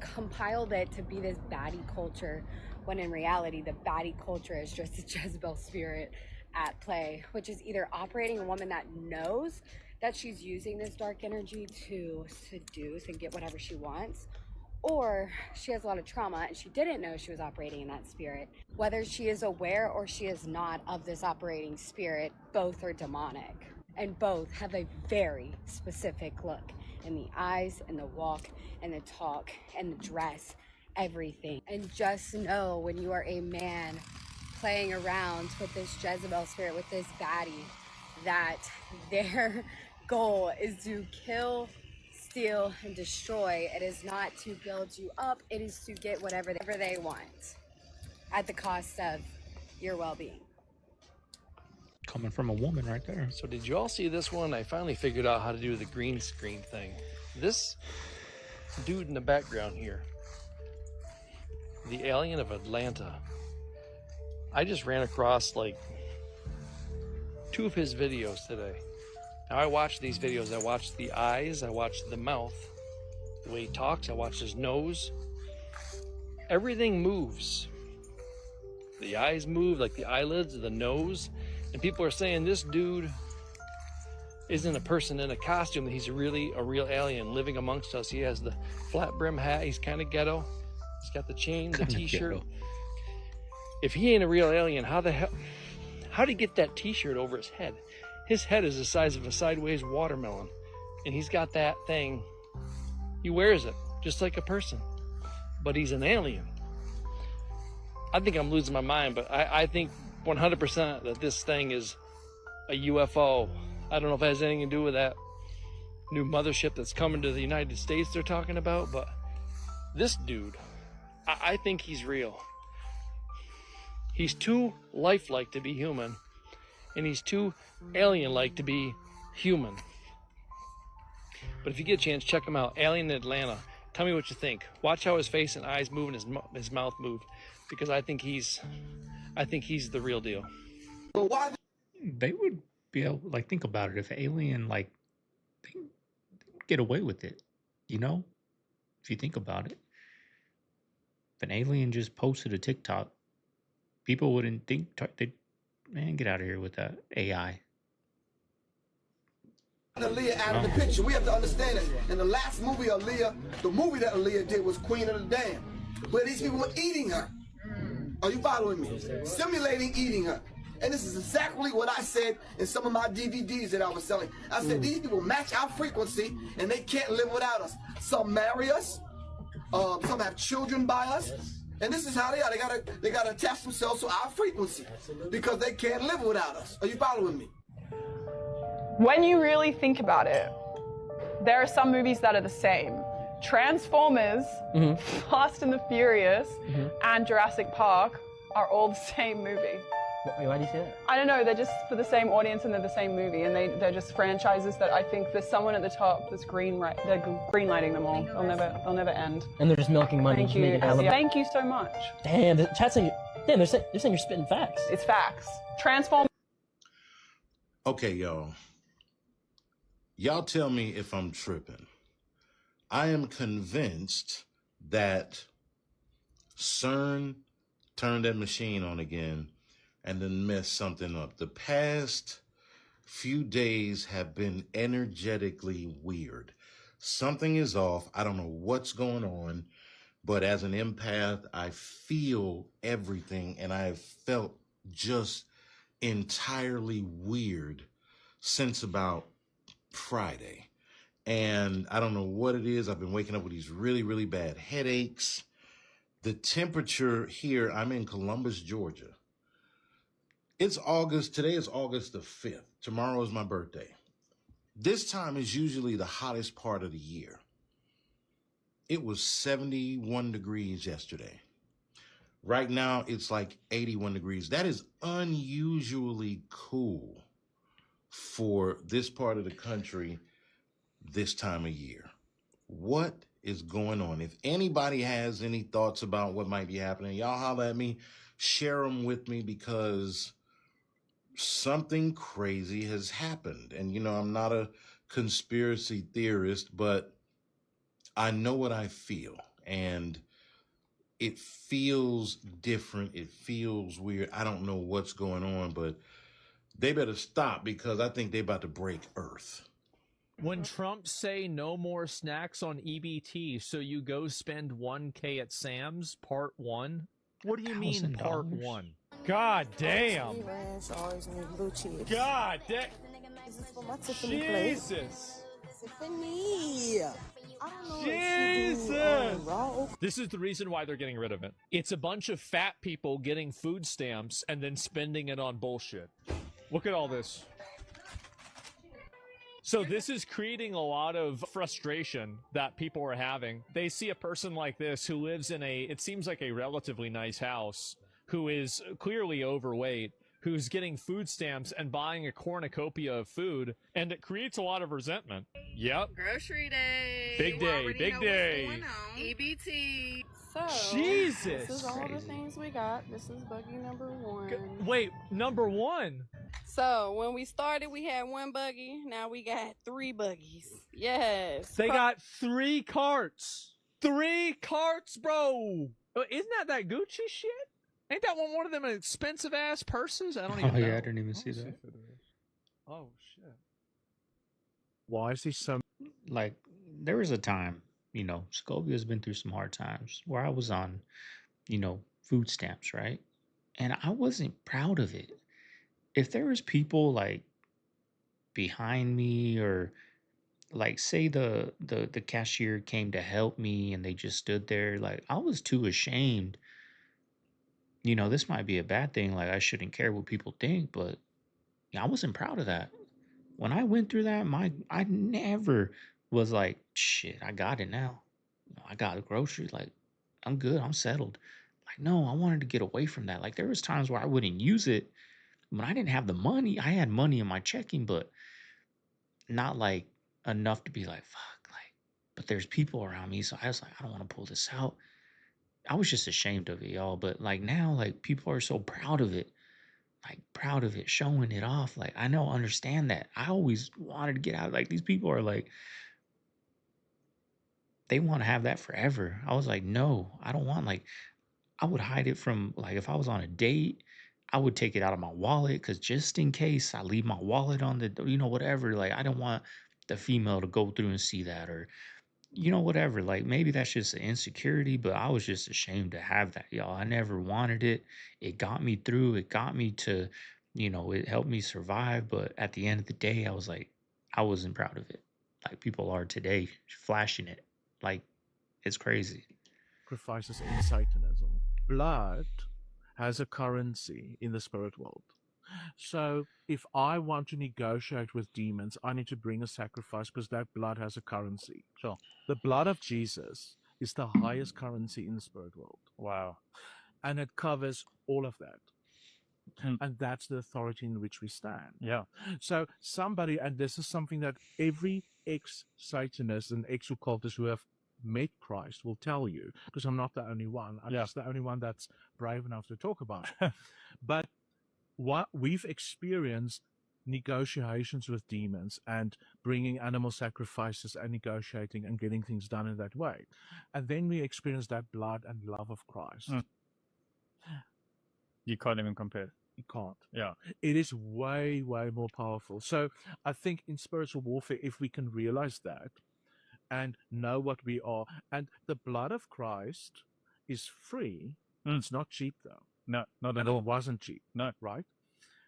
[SPEAKER 11] compiled it to be this baddie culture, when in reality, the baddie culture is just a Jezebel spirit at play, which is either operating a woman that knows that she's using this dark energy to seduce and get whatever she wants, or she has a lot of trauma and she didn't know she was operating in that spirit. Whether she is aware or she is not of this operating spirit, both are demonic. And both have a very specific look in the eyes, and the walk, and the talk, and the dress, everything. And just know when you are a man playing around with this Jezebel spirit, with this baddie, that their goal is to kill, steal, and destroy. It is not to build you up, it is to get whatever they want at the cost of your well-being.
[SPEAKER 7] Coming from a woman right there.
[SPEAKER 9] So did you all see this one? I finally figured out how to do the green screen thing. This dude in the background here, the alien of Atlanta, I just ran across like 2 of his videos today. Now I watch these videos, I watch the eyes, I watch the mouth, the way he talks, I watch his nose. Everything moves. The eyes move, like the eyelids, the nose. And people are saying this dude isn't a person in a costume, that he's really a real alien living amongst us. He has the flat brim hat, he's kind of ghetto. He's got the chain, the t-shirt. If he ain't a real alien, how did he get that t-shirt over his head? His head is the size of a sideways watermelon. And he's got that thing. He wears it just like a person. But he's an alien. I think I'm losing my mind, but I think 100% that this thing is a UFO. I don't know if it has anything to do with that new mothership that's coming to the United States they're talking about, but this dude, I think he's real. He's too lifelike to be human, and he's too alien-like to be human. But if you get a chance, check him out. Alien in Atlanta. Tell me what you think. Watch how his face and eyes move and his mouth move, because I think he's the real deal.
[SPEAKER 7] They would be able, like, think about it. If alien, like, they get away with it, you know? If you think about it. If an alien just posted a TikTok, people wouldn't think, man, get out of here with that AI.
[SPEAKER 12] Aaliyah out of the picture. We have to understand it. In the last movie, Aaliyah, the movie that Aaliyah did was Queen of the Damned, where these people were eating her. Are you following me? Simulating eating her. And this is exactly what I said in some of my DVDs that I was selling. I said, these people match our frequency, and they can't live without us. Some marry us. Some have children by us. And this is how they are. They gotta attach themselves to our frequency because they can't live without us. Are you following me?
[SPEAKER 13] When you really think about it, there are some movies that are the same. Transformers, Fast and the Furious, and Jurassic Park are all the same movie.
[SPEAKER 14] Why do you say that?
[SPEAKER 13] I don't know, they're just for the same audience and they're the same movie, and they're just franchises that I think there's someone at the top that's they're greenlighting them all. They'll never end.
[SPEAKER 14] And they're just milking money.
[SPEAKER 13] Thank you. Thank you so much.
[SPEAKER 14] Damn, the chat's saying, damn, they're saying you're spitting facts.
[SPEAKER 13] It's facts. Transform.
[SPEAKER 15] Okay, y'all. Y'all tell me if I'm tripping. I am convinced that CERN turned that machine on again and then messed something up. The past few days have been energetically weird. Something is off. I don't know what's going on, but as an empath, I feel everything, and I have felt just entirely weird since about Friday. And I don't know what it is. I've been waking up with these really, really bad headaches. The temperature here, I'm in Columbus, Georgia. It's August. Today is August the 5th. Tomorrow is my birthday. This time is usually the hottest part of the year. It was 71 degrees yesterday. Right now, it's like 81 degrees. That is unusually cool for this part of the country this time of year. What is going on? If anybody has any thoughts about what might be happening, y'all holler at me, share them with me, because something crazy has happened. And, you know, I'm not a conspiracy theorist, but I know what I feel. And it feels different. It feels weird. I don't know what's going on, but they better stop, because I think they're about to break Earth.
[SPEAKER 1] When Trump say no more snacks on EBT, so you go spend 1K at Sam's, part 1? What do you mean part 1? God damn. God damn. Jesus.
[SPEAKER 16] Tiffany. I don't know
[SPEAKER 1] Jesus! This is the reason why they're getting rid of it. It's a bunch of fat people getting food stamps and then spending it on bullshit. Look at all this. So this is creating a lot of frustration that people are having. They see a person like this who lives in it seems like a relatively nice house, who is clearly overweight, who's getting food stamps and buying a cornucopia of food, and it creates a lot of resentment. Yep.
[SPEAKER 17] Grocery day.
[SPEAKER 1] Big day, big day.
[SPEAKER 17] EBT.
[SPEAKER 16] So,
[SPEAKER 1] Jesus.
[SPEAKER 16] This is all the things we got. This is buggy number 1.
[SPEAKER 1] Wait, number 1?
[SPEAKER 16] So, when we started, we had 1 buggy. Now we got 3 buggies. Yes.
[SPEAKER 1] They got 3 carts. 3 carts, bro. Isn't that Gucci shit? Ain't that one of them expensive ass purses? I don't even know.
[SPEAKER 7] Yeah, I didn't even see that.
[SPEAKER 1] Oh shit. Why is he so
[SPEAKER 7] Like, there was a time, Scovia's been through some hard times where I was on, food stamps, right? And I wasn't proud of it. If there was people like behind me, or like say the cashier came to help me and they just stood there, like I was too ashamed. This might be a bad thing, like I shouldn't care what people think, but I wasn't proud of that. When I went through that, I never was like, shit, I got it now. I got a grocery, like I'm good, I'm settled. Like, no, I wanted to get away from that. Like there was times where I wouldn't use it when I didn't have the money. I had money in my checking, but not like enough to be like, fuck, like, but there's people around me. So I was like, I don't want to pull this out. I was just ashamed of it, y'all. But like now, like people are so proud of it, showing it off. Like I don't understand that. I always wanted to get out. Like these people are like, they want to have that forever. I was like, no, I don't want, like, I would hide it from, like, if I was on a date, I would take it out of my wallet, because just in case I leave my wallet on the, whatever, like, I don't want the female to go through and see that, or, whatever. Like, maybe that's just an insecurity, but I was just ashamed to have that, y'all. I never wanted it. It got me through. It got me to, it helped me survive. But at the end of the day, I was like, I wasn't proud of it. Like people are today, flashing it. Like, it's crazy.
[SPEAKER 1] Sacrifices in Satanism. Blood has a currency in the spirit world. So if I want to negotiate with demons, I need to bring a sacrifice, because that blood has a currency. Sure. The blood of Jesus is the highest currency in the spirit world. Wow. And it covers all of that. And that's the authority in which we stand. Yeah. So somebody, and this is something that every ex-Satanist and ex-occultist who have met Christ will tell you, because I'm not the only one. I'm just the only one that's brave enough to talk about it. But what we've experienced, negotiations with demons and bringing animal sacrifices and negotiating and getting things done in that way. And then we experience that blood and love of Christ.
[SPEAKER 18] You can't even compare.
[SPEAKER 1] You can't.
[SPEAKER 18] Yeah.
[SPEAKER 1] It is way, way more powerful. So I think in spiritual warfare, if we can realize that and know what we are, and the blood of Christ is free. It's not cheap though.
[SPEAKER 18] No, not at
[SPEAKER 1] and
[SPEAKER 18] all.
[SPEAKER 1] It wasn't cheap.
[SPEAKER 18] No.
[SPEAKER 1] Right?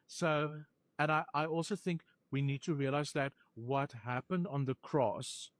[SPEAKER 1] So, and I also think we need to realize that what happened on the cross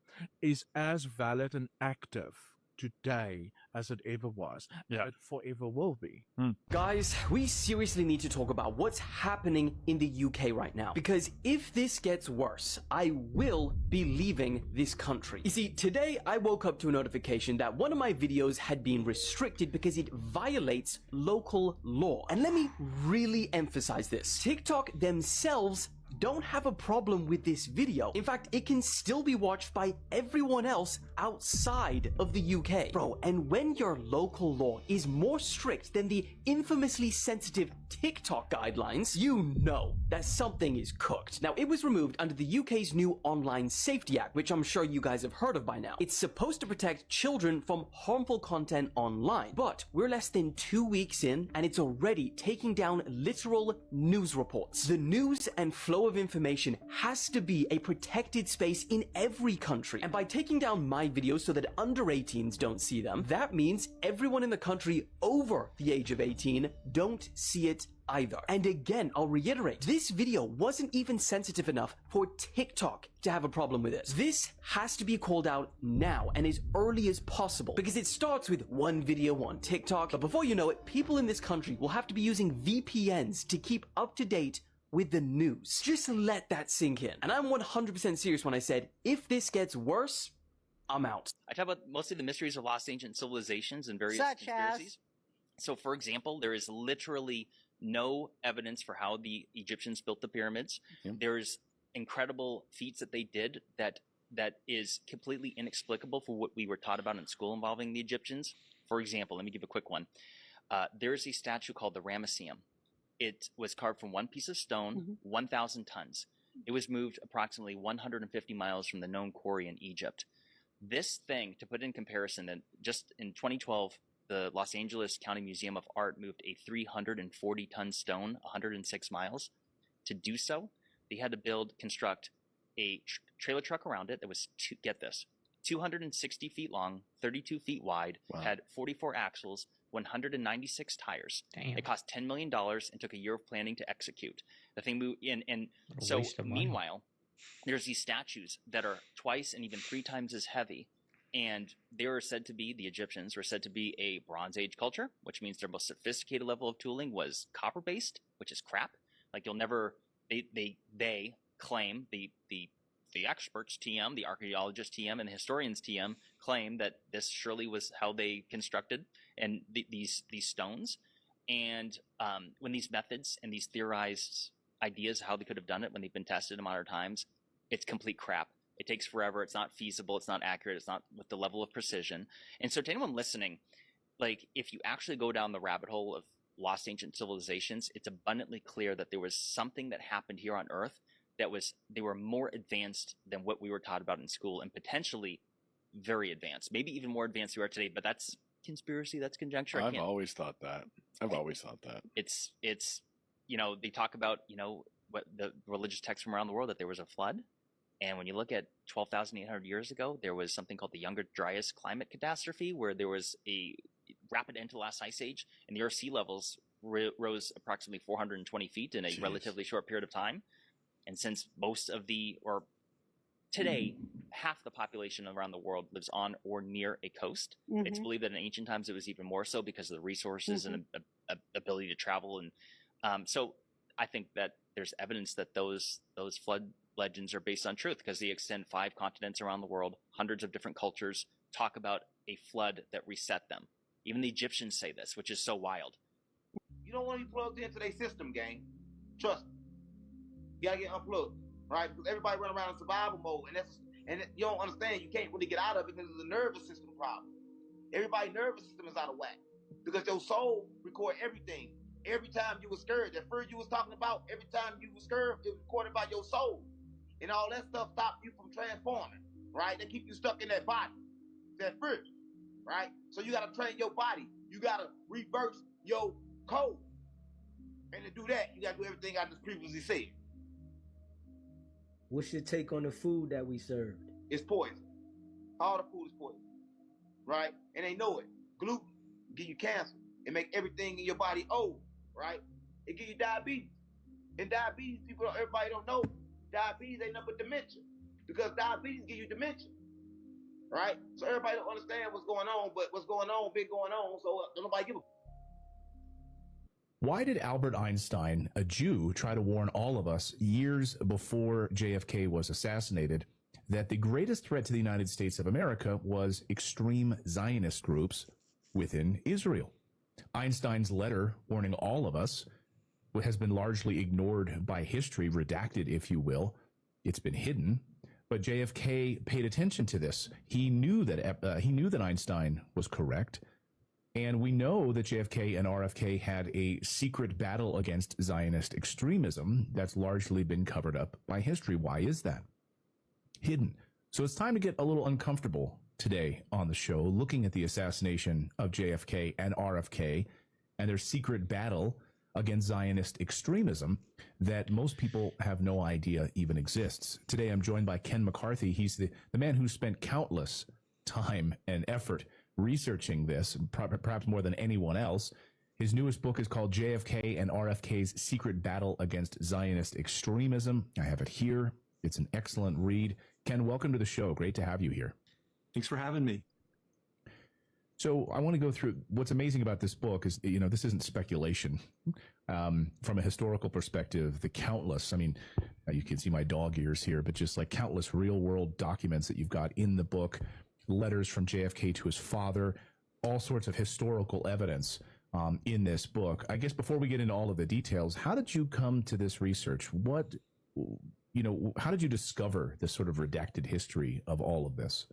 [SPEAKER 1] is as valid and active today as it ever was. Yeah. It forever will be.
[SPEAKER 23] Guys, we seriously need to talk about what's happening in the UK right now. Because if this gets worse, I will be leaving this country. You see, today I woke up to a notification that one of my videos had been restricted because it violates local law. And let me really emphasize this. TikTok themselves don't have a problem with this video. In fact, it can still be watched by everyone else outside of the UK. Bro, and when your local law is more strict than the infamously sensitive TikTok guidelines, you know that something is cooked. Now, it was removed under the UK's new Online Safety Act, which I'm sure you guys have heard of by now. It's supposed to protect children from harmful content online, but we're less than 2 weeks in, and it's already taking down literal news reports. The news and flow of information has to be a protected space in every country, and by taking down my videos so that under 18s don't see them, that means everyone in the country over the age of 18 don't see it either. And again, I'll reiterate, this video wasn't even sensitive enough for TikTok to have a problem with it. This has to be called out now and as early as possible, because it starts with one video on TikTok, but before you know it, people in this country will have to be using VPNs to keep up to date with the news. Just let that sink in. And I'm 100% serious when I said, if this gets worse, I'm out.
[SPEAKER 3] I talk about mostly the mysteries of lost ancient civilizations and various
[SPEAKER 26] Such
[SPEAKER 3] conspiracies. So, for example, there is literally no evidence for how the Egyptians built the pyramids. There's incredible feats that they did that is completely inexplicable for what we were taught about in school involving the Egyptians. For example, let me give a quick one. There's a statue called the Ramesseum. It was carved from one piece of stone, 1,000 tons. It was moved approximately 150 miles from the known quarry in Egypt. This thing, to put in comparison, that just in 2012, the Los Angeles County Museum of Art moved a 340-ton stone 106 miles. To do so, they had to construct a trailer truck around it that was, get this, 260 feet long, 32 feet wide, had 44 axles, 196 tires.
[SPEAKER 7] Damn.
[SPEAKER 3] It cost $10 million and took a year of planning to execute. The thing moved in, and so meanwhile, there's these statues that are twice and even 3 times as heavy. And they were said to be, the Egyptians were said to be a Bronze Age culture, which means their most sophisticated level of tooling was copper-based, which is crap. Like you'll never, they claim, the experts, TM, the archaeologists, TM, and the historians, TM, claim that this surely was how they constructed and these stones. And when these methods and these theorized ideas how they could have done it when they've been tested in modern times, it's complete crap. It takes forever. It's not feasible. It's not accurate. It's not with the level of precision. And so to anyone listening, like if you actually go down the rabbit hole of lost ancient civilizations, it's abundantly clear that there was something that happened here on Earth that they were more advanced than what we were taught about in school, and potentially very advanced, maybe even more advanced than we are today. But that's conspiracy. That's conjecture.
[SPEAKER 18] I've always thought that.
[SPEAKER 3] It's they talk about, what the religious texts from around the world, that there was a flood. And when you look at 12,800 years ago, there was something called the Younger Dryas climate catastrophe, where there was a rapid end to the last ice age, and the Earth's sea levels rose approximately 420 feet in a relatively short period of time. And since today, half the population around the world lives on or near a coast, it's believed that in ancient times it was even more so because of the resources and ability to travel. And so I think that there's evidence that those flood legends are based on truth, because they extend 5 continents around the world. Hundreds of different cultures talk about a flood that reset them. Even the Egyptians say this, which is so wild.
[SPEAKER 19] You don't want to be plugged into their system, gang. Trust me. You gotta get unplugged, right? Because everybody run around in survival mode, and you don't understand. You can't really get out of it because it's a nervous system problem. Everybody's nervous system is out of whack because your soul record everything. Every time you were scared, that fear you was talking about, every time you were scared, it was recorded by your soul. And all that stuff stops you from transforming, right? They keep you stuck in that body, that fear, right? So you got to train your body. You got to reverse your code. And to do that, you got to do everything I just previously said.
[SPEAKER 20] What's your take on the food that we served?
[SPEAKER 19] It's poison. All the food is poison, right? And they know it. Gluten give you cancer. It make everything in your body old, right? It give you diabetes. And diabetes, everybody don't know. Diabetes ain't nothing but dementia, because diabetes give you dementia, right? So everybody don't understand what's going on, but what's going on been going on, so don't nobody give a.
[SPEAKER 22] Why did Albert Einstein, a Jew, try to warn all of us years before JFK was assassinated that the greatest threat to the United States of America was extreme Zionist groups within Israel? Einstein's letter warning all of us has been largely ignored by history, redacted, if you will. It's been hidden. But JFK paid attention to this. He knew that Einstein was correct. And we know that JFK and RFK had a secret battle against Zionist extremism that's largely been covered up by history. Why is that? Hidden. So it's time to get a little uncomfortable today on the show, looking at the assassination of JFK and RFK and their secret battle against Zionist extremism that most people have no idea even exists. Today, I'm joined by Ken McCarthy. He's the man who spent countless time and effort researching this, perhaps more than anyone else. His newest book is called JFK and RFK's Secret Battle Against Zionist Extremism. I have it here. It's an excellent read. Ken, welcome to the show. Great to have you here.
[SPEAKER 2] Thanks for having me.
[SPEAKER 22] So I want to go through what's amazing about this book is, this isn't speculation. From a historical perspective, the countless, you can see my dog ears here, but just like countless real world documents that you've got in the book, letters from JFK to his father, all sorts of historical evidence in this book. I guess before we get into all of the details, how did you come to this research? How did you discover this sort of redacted history of all of this?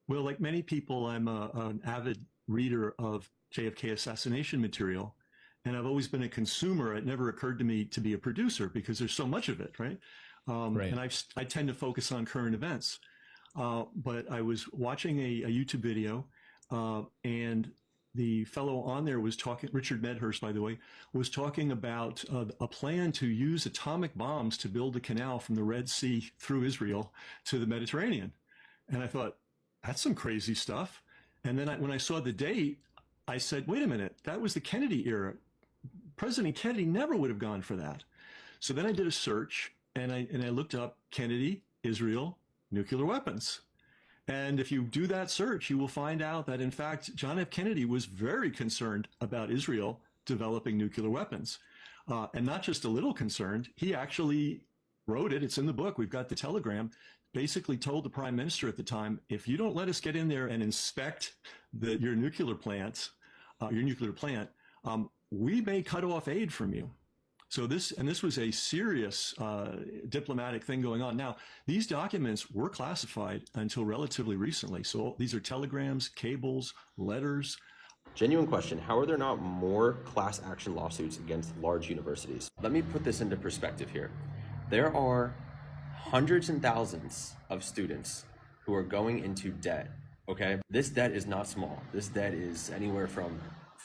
[SPEAKER 2] Well, like many people, I'm an avid reader of JFK assassination material, and I've always been a consumer. It never occurred to me to be a producer because there's so much of it, right?
[SPEAKER 22] Right.
[SPEAKER 2] And I tend to focus on current events. But I was watching a YouTube video, and the fellow on there was talking, Richard Medhurst, by the way, was talking about a plan to use atomic bombs to build a canal from the Red Sea through Israel to the Mediterranean. And I thought, that's some crazy stuff. And then when I saw the date, I said, wait a minute, that was the Kennedy era. President Kennedy never would have gone for that. So then I did a search, and I looked up Kennedy, Israel, nuclear weapons. And if you do that search, you will find out that, in fact, John F. Kennedy was very concerned about Israel developing nuclear weapons. And not just a little concerned, he actually wrote it. It's in the book. We've got the telegram. Basically told the prime minister at the time, if you don't let us get in there and inspect your nuclear plant, we may cut off aid from you. So this was a serious diplomatic thing going on. Now, these documents were classified until relatively recently. So these are telegrams, cables, letters.
[SPEAKER 5] Genuine question, how are there not more class action lawsuits against large universities? Let me put this into perspective here. There are hundreds and thousands of students who are going into debt, okay? This debt is not small. This debt is anywhere from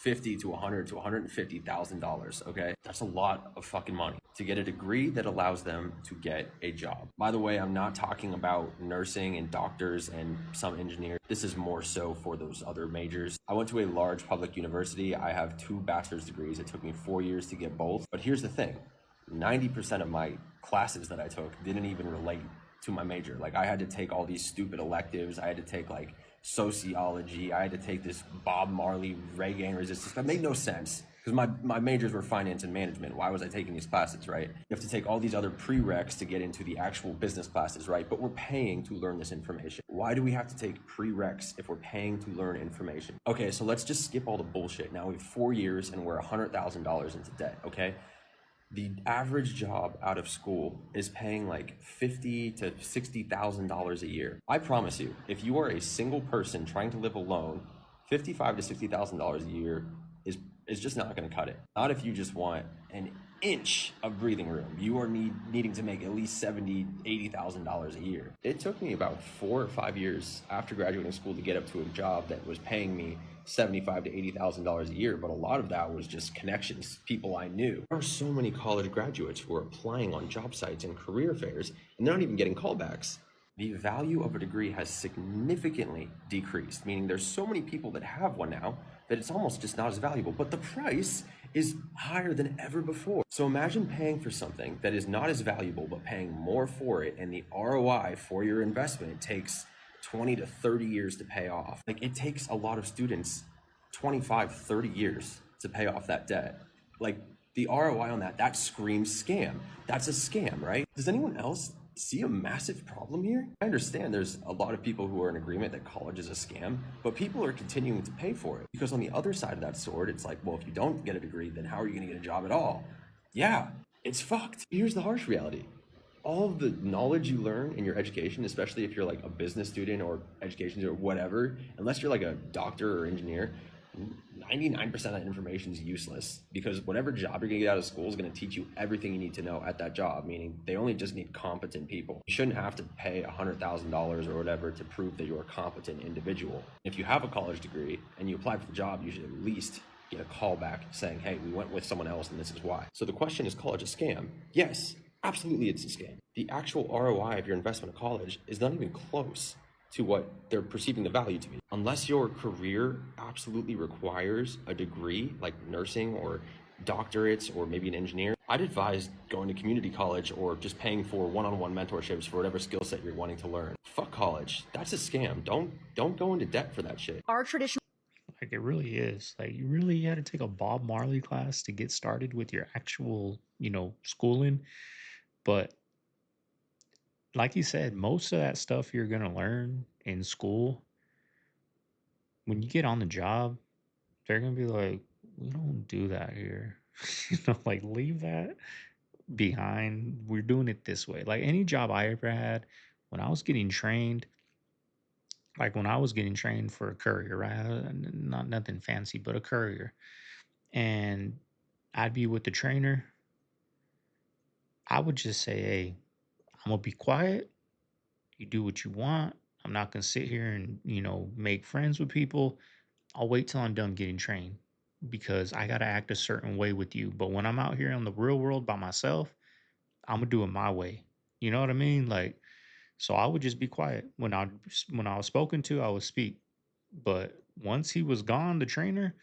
[SPEAKER 5] $50 to $100 to $150,000, okay? That's a lot of fucking money to get a degree that allows them to get a job. By the way, I'm not talking about nursing and doctors and some engineers. This is more so for those other majors. I went to a large public university. I have 2 bachelor's degrees. It took me 4 years to get both. But here's the thing, 90% of my classes that I took didn't even relate to my major. Like, I had to take all these stupid electives. I had to take like sociology. I had to take this Bob Marley reggae resistance. That made no sense because my majors were finance and management. Why was I taking these classes, right? You have to take all these other prereqs to get into the actual business classes, right? But we're paying to learn this information. Why do we have to take prereqs if we're paying to learn information? Okay, so let's just skip all the bullshit. Now we have 4 years and we're $100,000 into debt, okay? The average job out of school is paying like $50,000 to $60,000 a year. I promise you, if you are a single person trying to live alone, $55,000 to $60,000 a year is just not going to cut it. Not if you just want an inch of breathing room. You are needing to make at least $70,000, $80,000 a year. It took me about 4 or 5 years after graduating school to get up to a job that was paying me $75,000 to $80,000 a year, but a lot of that was just connections, people I knew. There are so many college graduates who are applying on job sites and career fairs, and they're not even getting callbacks. The value of a degree has significantly decreased, meaning there's so many people that have one now that it's almost just not as valuable, but the price is higher than ever before. So imagine paying for something that is not as valuable, but paying more for it, and the ROI for your investment takes 20 to 30 years to pay off. Like, it takes a lot of students 25, 30 years to pay off that debt. Like, the ROI on that screams scam. That's a scam, right? Does anyone else see a massive problem here? I understand there's a lot of people who are in agreement that college is a scam, but people are continuing to pay for it. Because on the other side of that sword, it's like, well, if you don't get a degree, then how are you gonna get a job at all? Yeah, it's fucked. Here's the harsh reality. All of the knowledge you learn in your education, especially if you're like a business student or education or whatever, unless you're like a doctor or engineer, 99% of that information is useless, because whatever job you're gonna get out of school is gonna teach you everything you need to know at that job, meaning they only just need competent people. You shouldn't have to pay $100,000 or whatever to prove that you're a competent individual. If you have a college degree and you apply for the job, you should at least get a call back saying, hey, we went with someone else and this is why. So the question, is college a scam? Yes, absolutely it's a scam. The actual ROI of your investment in college is not even close to what they're perceiving the value to be. Unless your career absolutely requires a degree like nursing or doctorates or maybe an engineer, I'd advise going to community college or just paying for one-on-one mentorships for whatever skill set you're wanting to learn. Fuck college. That's a scam. Don't go into debt for that shit.
[SPEAKER 11] Our traditional
[SPEAKER 7] Like, it really is. Like, you really had to take a Bob Marley class to get started with your actual, schooling. But like you said, most of that stuff you're going to learn in school, when you get on the job, they're going to be like, we don't do that here. Like, leave that behind. We're doing it this way. Like, any job I ever had, when I was getting trained, for a courier, right? Not nothing fancy, but a courier. And I'd be with the trainer. I would just say, hey, I'm going to be quiet. You do what you want. I'm not going to sit here and, make friends with people. I'll wait till I'm done getting trained, because I got to act a certain way with you. But when I'm out here in the real world by myself, I'm going to do it my way. You know what I mean? Like, so I would just be quiet. When I was spoken to, I would speak. But once he was gone, the trainer,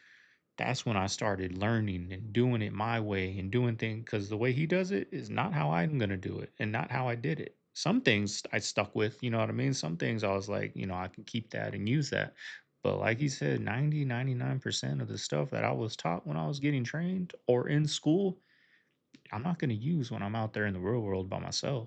[SPEAKER 7] that's when I started learning and doing it my way and doing things, because the way he does it is not how I'm going to do it and not how I did it. Some things I stuck with, you know what I mean? Some things I was like, I can keep that and use that. But like he said, 99% of the stuff that I was taught when I was getting trained or in school, I'm not going to use when I'm out there in the real world by myself.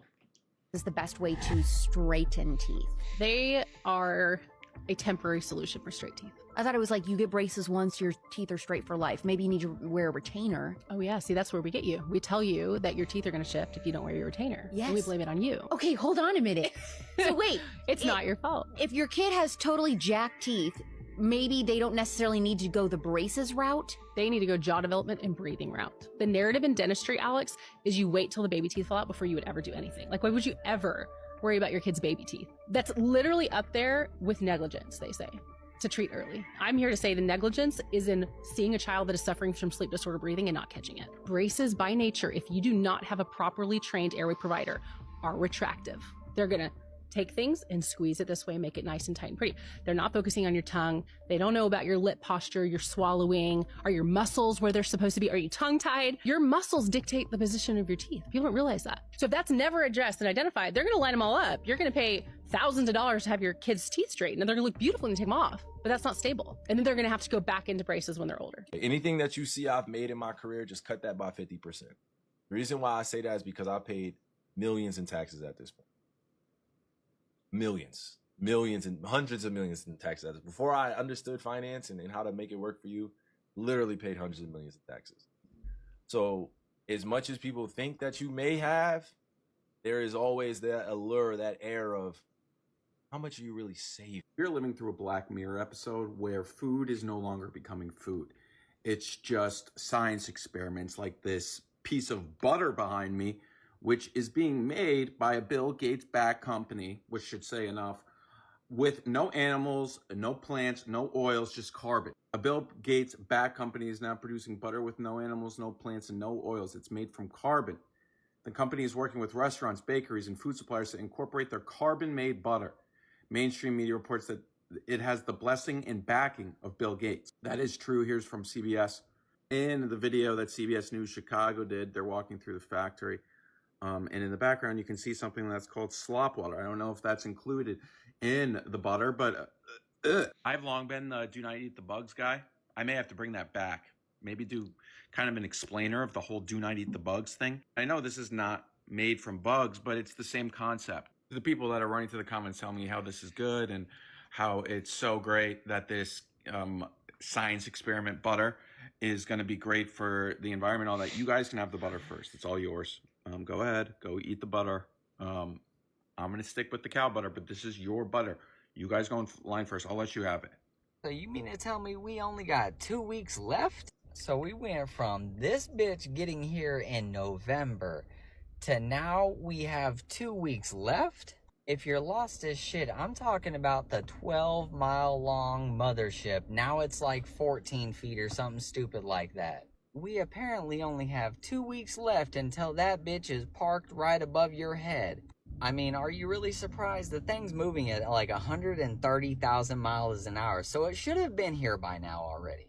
[SPEAKER 11] is the best way to straighten teeth.
[SPEAKER 4] They are a temporary solution for straight teeth.
[SPEAKER 11] I thought it was like you get braces once, your teeth are straight for life. Maybe you need to wear a retainer.
[SPEAKER 4] Oh yeah, see, that's where we get you. We tell you that your teeth are going to shift if you don't wear your retainer.
[SPEAKER 11] Yes.
[SPEAKER 4] And we blame it on you.
[SPEAKER 11] Okay, hold on a minute. So wait.
[SPEAKER 4] It's not your fault.
[SPEAKER 11] If your kid has totally jacked teeth, maybe they don't necessarily need to go the braces route.
[SPEAKER 4] They need to go jaw development and breathing route. The narrative in dentistry, Alex, is you wait till the baby teeth fall out before you would ever do anything. Like, why would you ever worry about your kid's baby teeth? That's literally up there with negligence, they say, to treat early. I'm here to say the negligence is in seeing a child that is suffering from sleep disorder breathing and not catching it. Braces, by nature, if you do not have a properly trained airway provider, are retractive. They're gonna take things and squeeze it this way, make it nice and tight and pretty. They're not focusing on your tongue. They don't know about your lip posture, your swallowing. Are your muscles where they're supposed to be? Are you tongue-tied? Your muscles dictate the position of your teeth. People don't realize that. So if that's never addressed and identified, they're gonna line them all up. You're gonna pay thousands of dollars to have your kids' teeth straightened, and they're gonna look beautiful when you take them off. But that's not stable. And then they're gonna have to go back into braces when they're older.
[SPEAKER 6] Anything that you see I've made in my career, just cut that by 50%. The reason why I say that is because I paid millions in taxes at this point. Millions and hundreds of millions in taxes. Before I understood finance and how to make it work for you, literally paid hundreds of millions in taxes. So as much as people think that you may have, there is always that allure, that air of how much are you really saving?
[SPEAKER 18] We're living through a Black Mirror episode where food is no longer becoming food. It's just science experiments like this piece of butter behind me, which is being made by a Bill Gates-backed company, which should say enough, with no animals, no plants, no oils, just carbon. A Bill Gates-backed company is now producing butter with no animals, no plants, and no oils. It's made from carbon. The company is working with restaurants, bakeries, and food suppliers to incorporate their carbon-made butter. Mainstream media reports that it has the blessing and backing of Bill Gates. That is true. Here's from CBS. In the video that CBS News Chicago did, they're walking through the factory. And in the background, you can see something that's called slop water. I don't know if that's included in the butter, but
[SPEAKER 21] I've long been the do not eat the bugs guy. I may have to bring that back. Maybe do kind of an explainer of the whole do not eat the bugs thing. I know this is not made from bugs, but it's the same concept. The people that are running to the comments tell me how this is good and how it's so great that this science experiment butter is going to be great for the environment. All that. You guys can have the butter first. It's all yours. Go ahead, go eat the butter. I'm going to stick with the cow butter, but this is your butter. You guys go in line first. I'll let you have it.
[SPEAKER 8] So you mean to tell me we only got 2 weeks left? So we went from this bitch getting here in November to now we have 2 weeks left? If you're lost as shit, I'm talking about the 12-mile long mothership. Now it's like 14 feet or something stupid like that. We apparently only have 2 weeks left until that bitch is parked right above your head. I mean, are you really surprised? The thing's moving at like 130,000 miles an hour, so it should have been here by now already.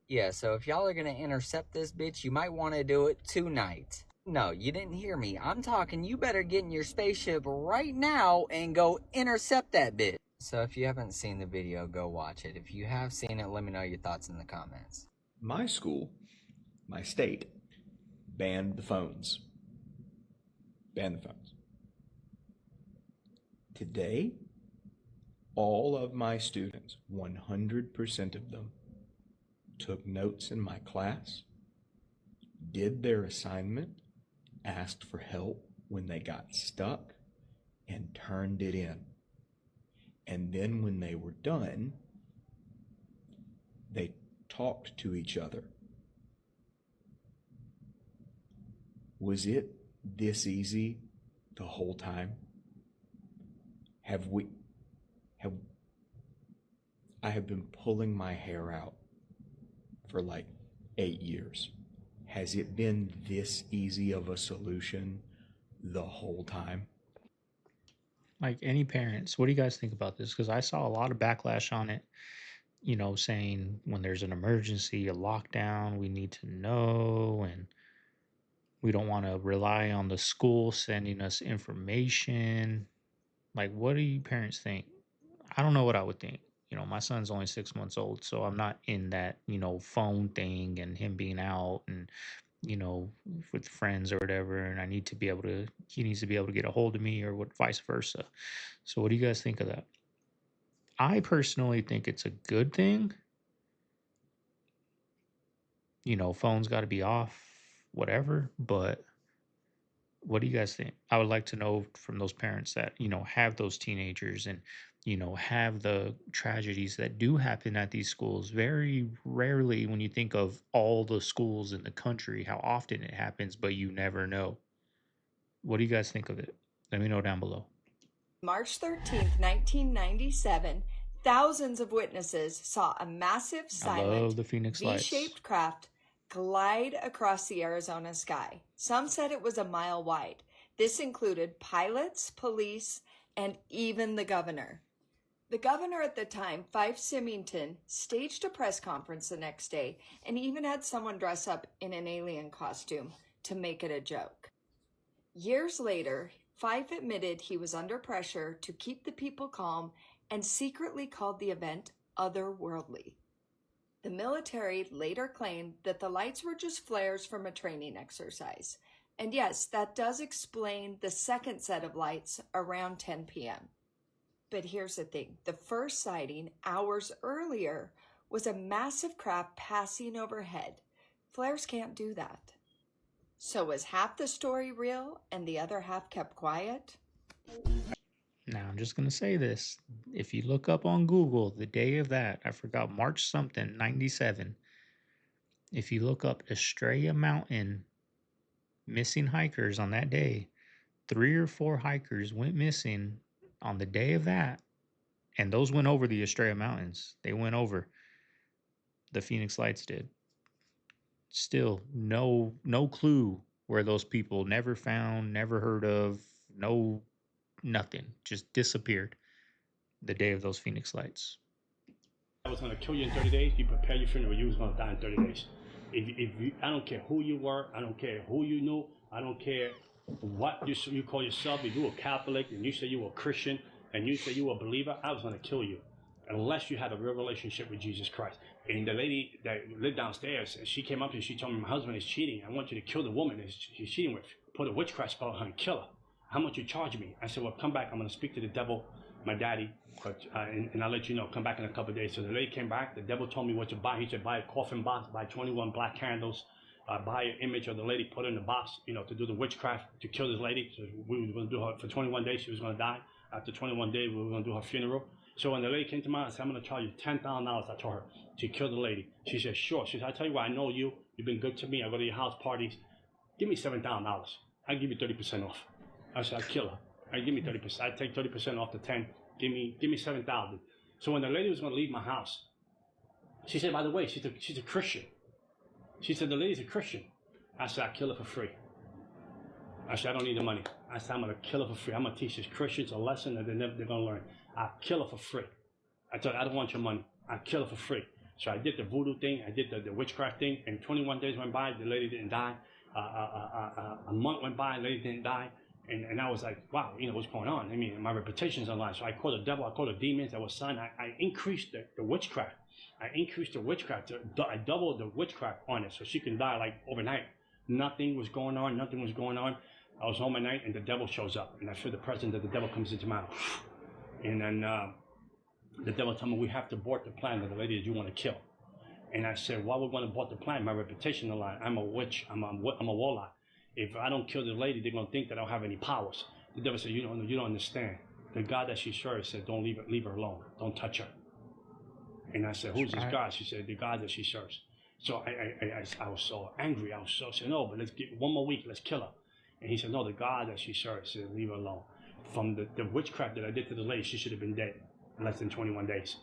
[SPEAKER 8] Yeah, so if y'all are gonna intercept this bitch, you might want to do it tonight. No, you didn't hear me. I'm talking you better get in your spaceship right now and go intercept that bitch. So if you haven't seen the video, go watch it. If you have seen it, let me know your thoughts in the comments.
[SPEAKER 9] My school, my state, banned the phones. Banned the phones. Today, all of my students, 100% of them, took notes in my class, did their assignment, asked for help when they got stuck, and turned it in. And then when they were done, they talked to each other. Was it this easy the whole time? I have been pulling my hair out for like 8 years. Has it been this easy of a solution the whole time?
[SPEAKER 7] Like, any parents, what do you guys think about this? Because I saw a lot of backlash on it, you know, saying when there's an emergency, a lockdown, we need to know, and we don't want to rely on the school sending us information. Like, what do you parents think? I don't know what I would think. You know, my son's only 6 months old, so I'm not in that, you know, phone thing and him being out and, you know, with friends or whatever. And he needs to be able to get a hold of me, or what, vice versa. So what do you guys think of that? I personally think it's a good thing. You know, phones got to be off, whatever, but what do you guys think? I would like to know from those parents that, you know, have those teenagers and, you know, have the tragedies that do happen at these schools. Very rarely, when you think of all the schools in the country, how often it happens, but you never know. What do you guys think of it? Let me know down below.
[SPEAKER 10] March 13th, 1997, thousands of witnesses saw a massive,
[SPEAKER 7] I love
[SPEAKER 10] silent,
[SPEAKER 7] the Phoenix Lights.
[SPEAKER 10] V-shaped craft glide across the Arizona sky. Some said it was a mile wide. This included pilots, police, and even the governor. The governor at the time, Fife Symington, staged a press conference the next day and even had someone dress up in an alien costume to make it a joke. Years later, Fife admitted he was under pressure to keep the people calm and secretly called the event otherworldly. The military later claimed that the lights were just flares from a training exercise. And yes, that does explain the second set of lights around 10 p.m. But here's the thing. The first sighting, hours earlier, was a massive craft passing overhead. Flares can't do that. So was half the story real and the other half kept quiet?
[SPEAKER 7] Now, I'm just going to say this. If you look up on Google the day of that, I forgot, March something, 97. If you look up Estrella Mountain missing hikers on that day, 3 or 4 hikers went missing on the day of that. And those went over the Estrella Mountains. They went over. The Phoenix Lights did. Still, no clue where those people, never found, never heard of, nothing, just disappeared the day of those Phoenix Lights.
[SPEAKER 12] I was going to kill you in 30 days. You prepare your funeral. You was going to die in 30 days. If you, I don't care who you were. I don't care who you knew. I don't care what you call yourself. If you were Catholic and you say you were Christian and you say you were a believer, I was going to kill you unless you had a real relationship with Jesus Christ. And the lady that lived downstairs, she came up and she told me, my husband is cheating. I want you to kill the woman that he's cheating with. Put a witchcraft spell on her and kill her. How much you charge me? I said, well, come back. I'm going to speak to the devil, my daddy, and I'll let you know. Come back in a couple of days. So the lady came back. The devil told me what to buy. He said, buy a coffin box, buy 21 black candles, buy an image of the lady, put it in the box, to do the witchcraft, to kill this lady. So we were going to do her for 21 days. She was going to die. After 21 days, we were going to do her funeral. So when the lady came to my house, I said, I'm going to charge you $10,000. I told her to kill the lady. She said, sure. She said, I tell you what, I know you. You've been good to me. I go to your house parties. Give me $7,000. I'll give you 30% off. I said, I'll kill her. I give me 30%. I take 30% off the 10. Give me 7,000. So when the lady was going to leave my house, she said, by the way, she's a Christian. She said, the lady's a Christian. I said, I'll kill her for free. I said, I don't need the money. I said, I'm going to kill her for free. I'm going to teach these Christians a lesson that they're going to learn. I'll kill her for free. I told her, I don't want your money. I'll kill her for free. So I did the voodoo thing. I did the witchcraft thing. And 21 days went by. The lady didn't die. A month went by. The lady didn't die. And I was like, wow, what's going on? I mean, my reputation's online. So I called the devil. I called the demons that was signed. I increased the witchcraft. I increased the witchcraft. I doubled the witchcraft on it so she can die like overnight. Nothing was going on. Nothing was going on. I was home at night and the devil shows up. And I feel the presence of the devil comes into my house. And then the devil told me, we have to abort the plan of the lady that you want to kill. And I said, why would we want to abort the plan? My reputation on the line. I'm a witch. I'm a warlock. If I don't kill the lady, they're going to think that I don't have any powers. The devil said, you don't understand. The God that she serves said, don't leave her alone. Don't touch her. And I said, who's this God? She said, the God that she serves. So I was so angry. I was so saying, no, but let's get one more week. Let's kill her. And he said, no, the God that she serves said, leave her alone. From the witchcraft that I did to the lady, she should have been dead in less than 21 days.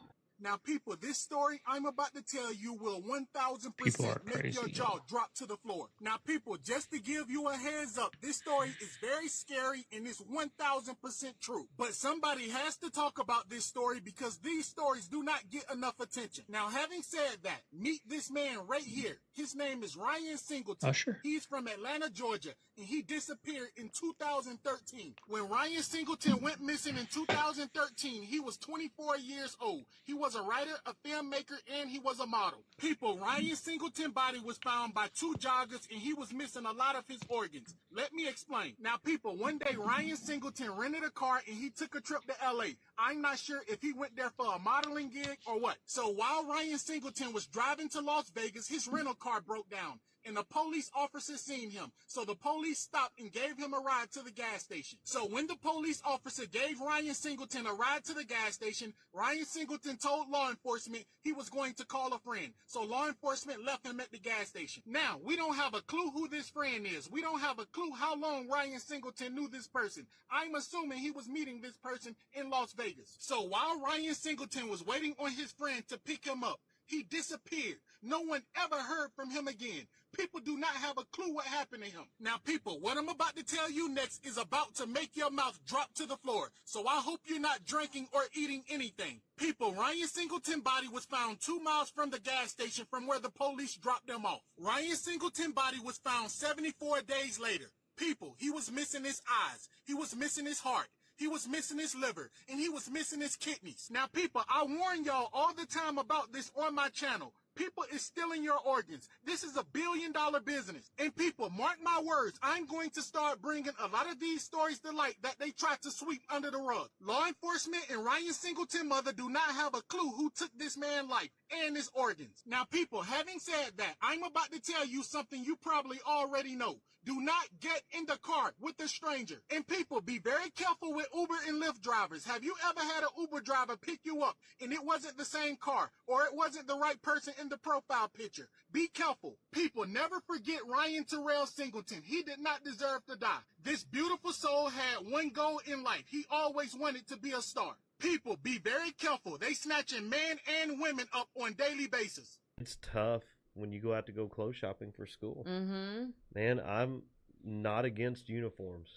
[SPEAKER 13] Now, people, this story I'm about to tell you will 1,000% make your jaw drop to the floor. Now, people, just to give you a heads up, this story is very scary and it's 1,000% true. But somebody has to talk about this story because these stories do not get enough attention. Now, having said that, meet this man right here. His name is Ryan Singleton.
[SPEAKER 7] Oh, sure.
[SPEAKER 13] He's from Atlanta, Georgia, and he disappeared in 2013. When Ryan Singleton went missing in 2013, he was 24 years old. He was a writer, a filmmaker, and he was a model. People, Ryan Singleton's body was found by two joggers, and he was missing a lot of his organs. Let me explain. Now, people, one day Ryan Singleton rented a car, and he took a trip to L.A. I'm not sure if he went there for a modeling gig or what. So while Ryan Singleton was driving to Las Vegas, his rental car broke down. And the police officer seen him. So the police stopped and gave him a ride to the gas station. So when the police officer gave Ryan Singleton a ride to the gas station, Ryan Singleton told law enforcement he was going to call a friend. So law enforcement left him at the gas station. Now, we don't have a clue who this friend is. We don't have a clue how long Ryan Singleton knew this person. I'm assuming he was meeting this person in Las Vegas. So while Ryan Singleton was waiting on his friend to pick him up, he disappeared. No one ever heard from him again. People do not have a clue what happened to him. Now, people, what I'm about to tell you next is about to make your mouth drop to the floor. So I hope you're not drinking or eating anything. People, Ryan Singleton's body was found 2 miles from the gas station from where the police dropped them off. Ryan Singleton's body was found 74 days later. People, he was missing his eyes. He was missing his heart. He was missing his liver, and he was missing his kidneys. Now, people, I warn y'all all the time about this on my channel. People is stealing your organs. This is a billion-dollar business. And people, mark my words, I'm going to start bringing a lot of these stories to light that they tried to sweep under the rug. Law enforcement and Ryan Singleton's mother do not have a clue who took this man's life and his organs. Now, people, having said that, I'm about to tell you something you probably already know. Do not get in the car with a stranger. And people, be very careful with Uber and Lyft drivers. Have you ever had an Uber driver pick you up and it wasn't the same car or it wasn't the right person in the profile picture? Be careful. People, never forget Ryan Terrell Singleton. He did not deserve to die. This beautiful soul had one goal in life. He always wanted to be a star. People, be very careful. They snatching men and women up on a daily basis.
[SPEAKER 14] It's tough when you go out to go clothes shopping for school.
[SPEAKER 15] Mm-hmm.
[SPEAKER 14] Man, I'm not against uniforms.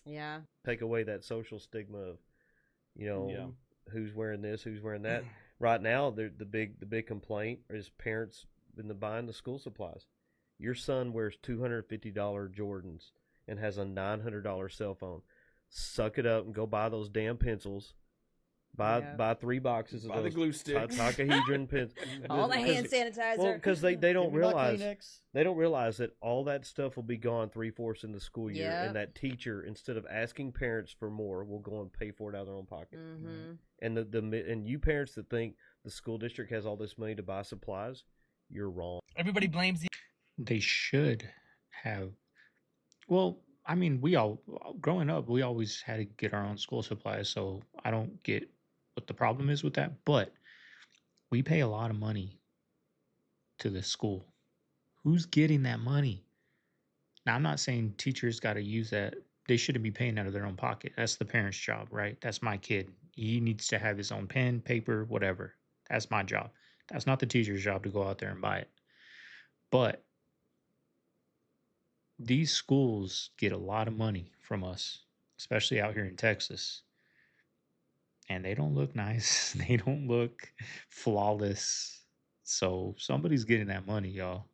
[SPEAKER 15] Yeah.
[SPEAKER 14] Take away that social stigma of, who's wearing this, who's wearing that. Right now, the big complaint is parents in buying the school supplies. Your son wears $250 Jordans and has a $900 cell phone. Suck it up and go buy those damn pencils. Buy 3 boxes of
[SPEAKER 9] Buy the
[SPEAKER 14] those
[SPEAKER 9] glue sticks.
[SPEAKER 14] Takahedron pens.
[SPEAKER 15] All the hand sanitizer.
[SPEAKER 14] Well, because they don't
[SPEAKER 20] Give me my
[SPEAKER 14] realize
[SPEAKER 20] Kleenex.
[SPEAKER 14] they don't realize that all that stuff will be gone 3/4 in the school year,
[SPEAKER 15] Yep.
[SPEAKER 14] and that teacher, instead of asking parents for more, will go and pay for it out of their own pocket.
[SPEAKER 15] Mm-hmm.
[SPEAKER 14] And and you parents that think the school district has all this money to buy supplies, you're wrong.
[SPEAKER 17] Everybody blames the.
[SPEAKER 7] They should have. Well, I mean, growing up, we always had to get our own school supplies, so I don't get what the problem is with that, but we pay a lot of money to the school. Who's getting that money? Now, I'm not saying teachers got to use that. They shouldn't be paying out of their own pocket. That's the parent's job, right? That's my kid. He needs to have his own pen, paper, whatever. That's my job. That's not the teacher's job to go out there and buy it. But these schools get a lot of money from us, especially out here in Texas. And they don't look nice. They don't look flawless. So somebody's getting that money, y'all.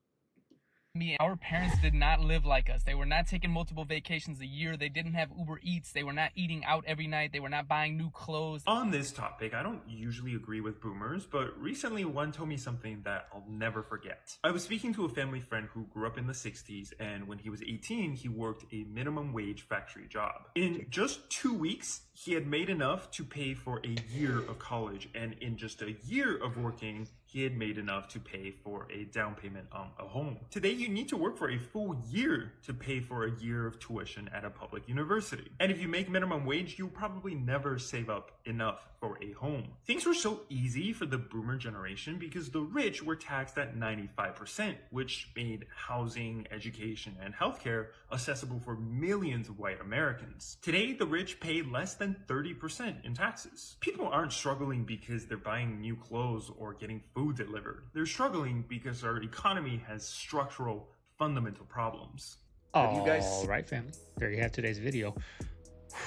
[SPEAKER 1] Our parents did not live like us. They were not taking multiple vacations a year. They didn't have Uber Eats. They were not eating out every night. They were not buying new clothes.
[SPEAKER 16] On this topic, I don't usually agree with boomers, but recently one told me something that I'll never forget. I was speaking to a family friend who grew up in the 60s, and when he was 18, he worked a minimum wage factory job. In just 2 weeks, he had made enough to pay for a year of college, and in just a year of working, he had made enough to pay for a down payment on a home. Today, you need to work for a full year to pay for a year of tuition at a public university. And if you make minimum wage, you'll probably never save up enough for a home. Things were so easy for the boomer generation because the rich were taxed at 95%, which made housing, education, and healthcare accessible for millions of white Americans. Today, the rich pay less than 30% in taxes. People aren't struggling because they're buying new clothes or getting food delivered. They're struggling because our economy has structural, fundamental problems.
[SPEAKER 7] All right, family. There you have today's video.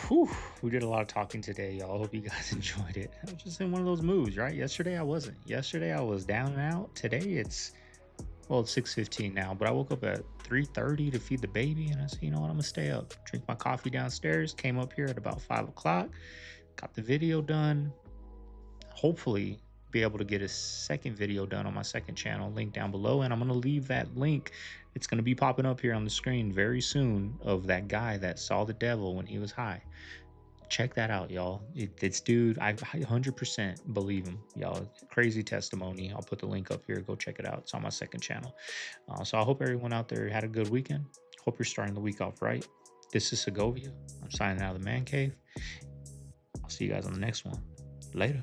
[SPEAKER 7] Whew, we did a lot of talking today, y'all. Hope you guys enjoyed it. I was just in one of those moods, right? Yesterday I wasn't. Yesterday I was down and out. Today it's 6:15 now, but I woke up at 3:30 to feed the baby, and I said, you know what, I'm gonna stay up, drink my coffee downstairs. Came up here at about 5 o'clock, got the video done. Hopefully be able to get a second video done on my second channel, link down below, and I'm gonna leave that link. It's gonna be popping up here on the screen very soon, of that guy that saw the devil when he was high. Check that out, y'all. It's dude, I 100% believe him, y'all. Crazy testimony. I'll put the link up here. Go check it out. It's on my second channel. So I hope everyone out there had a good weekend. Hope you're starting the week off right. This is Segovia. I'm signing out of the man cave. I'll see you guys on the next one. Later.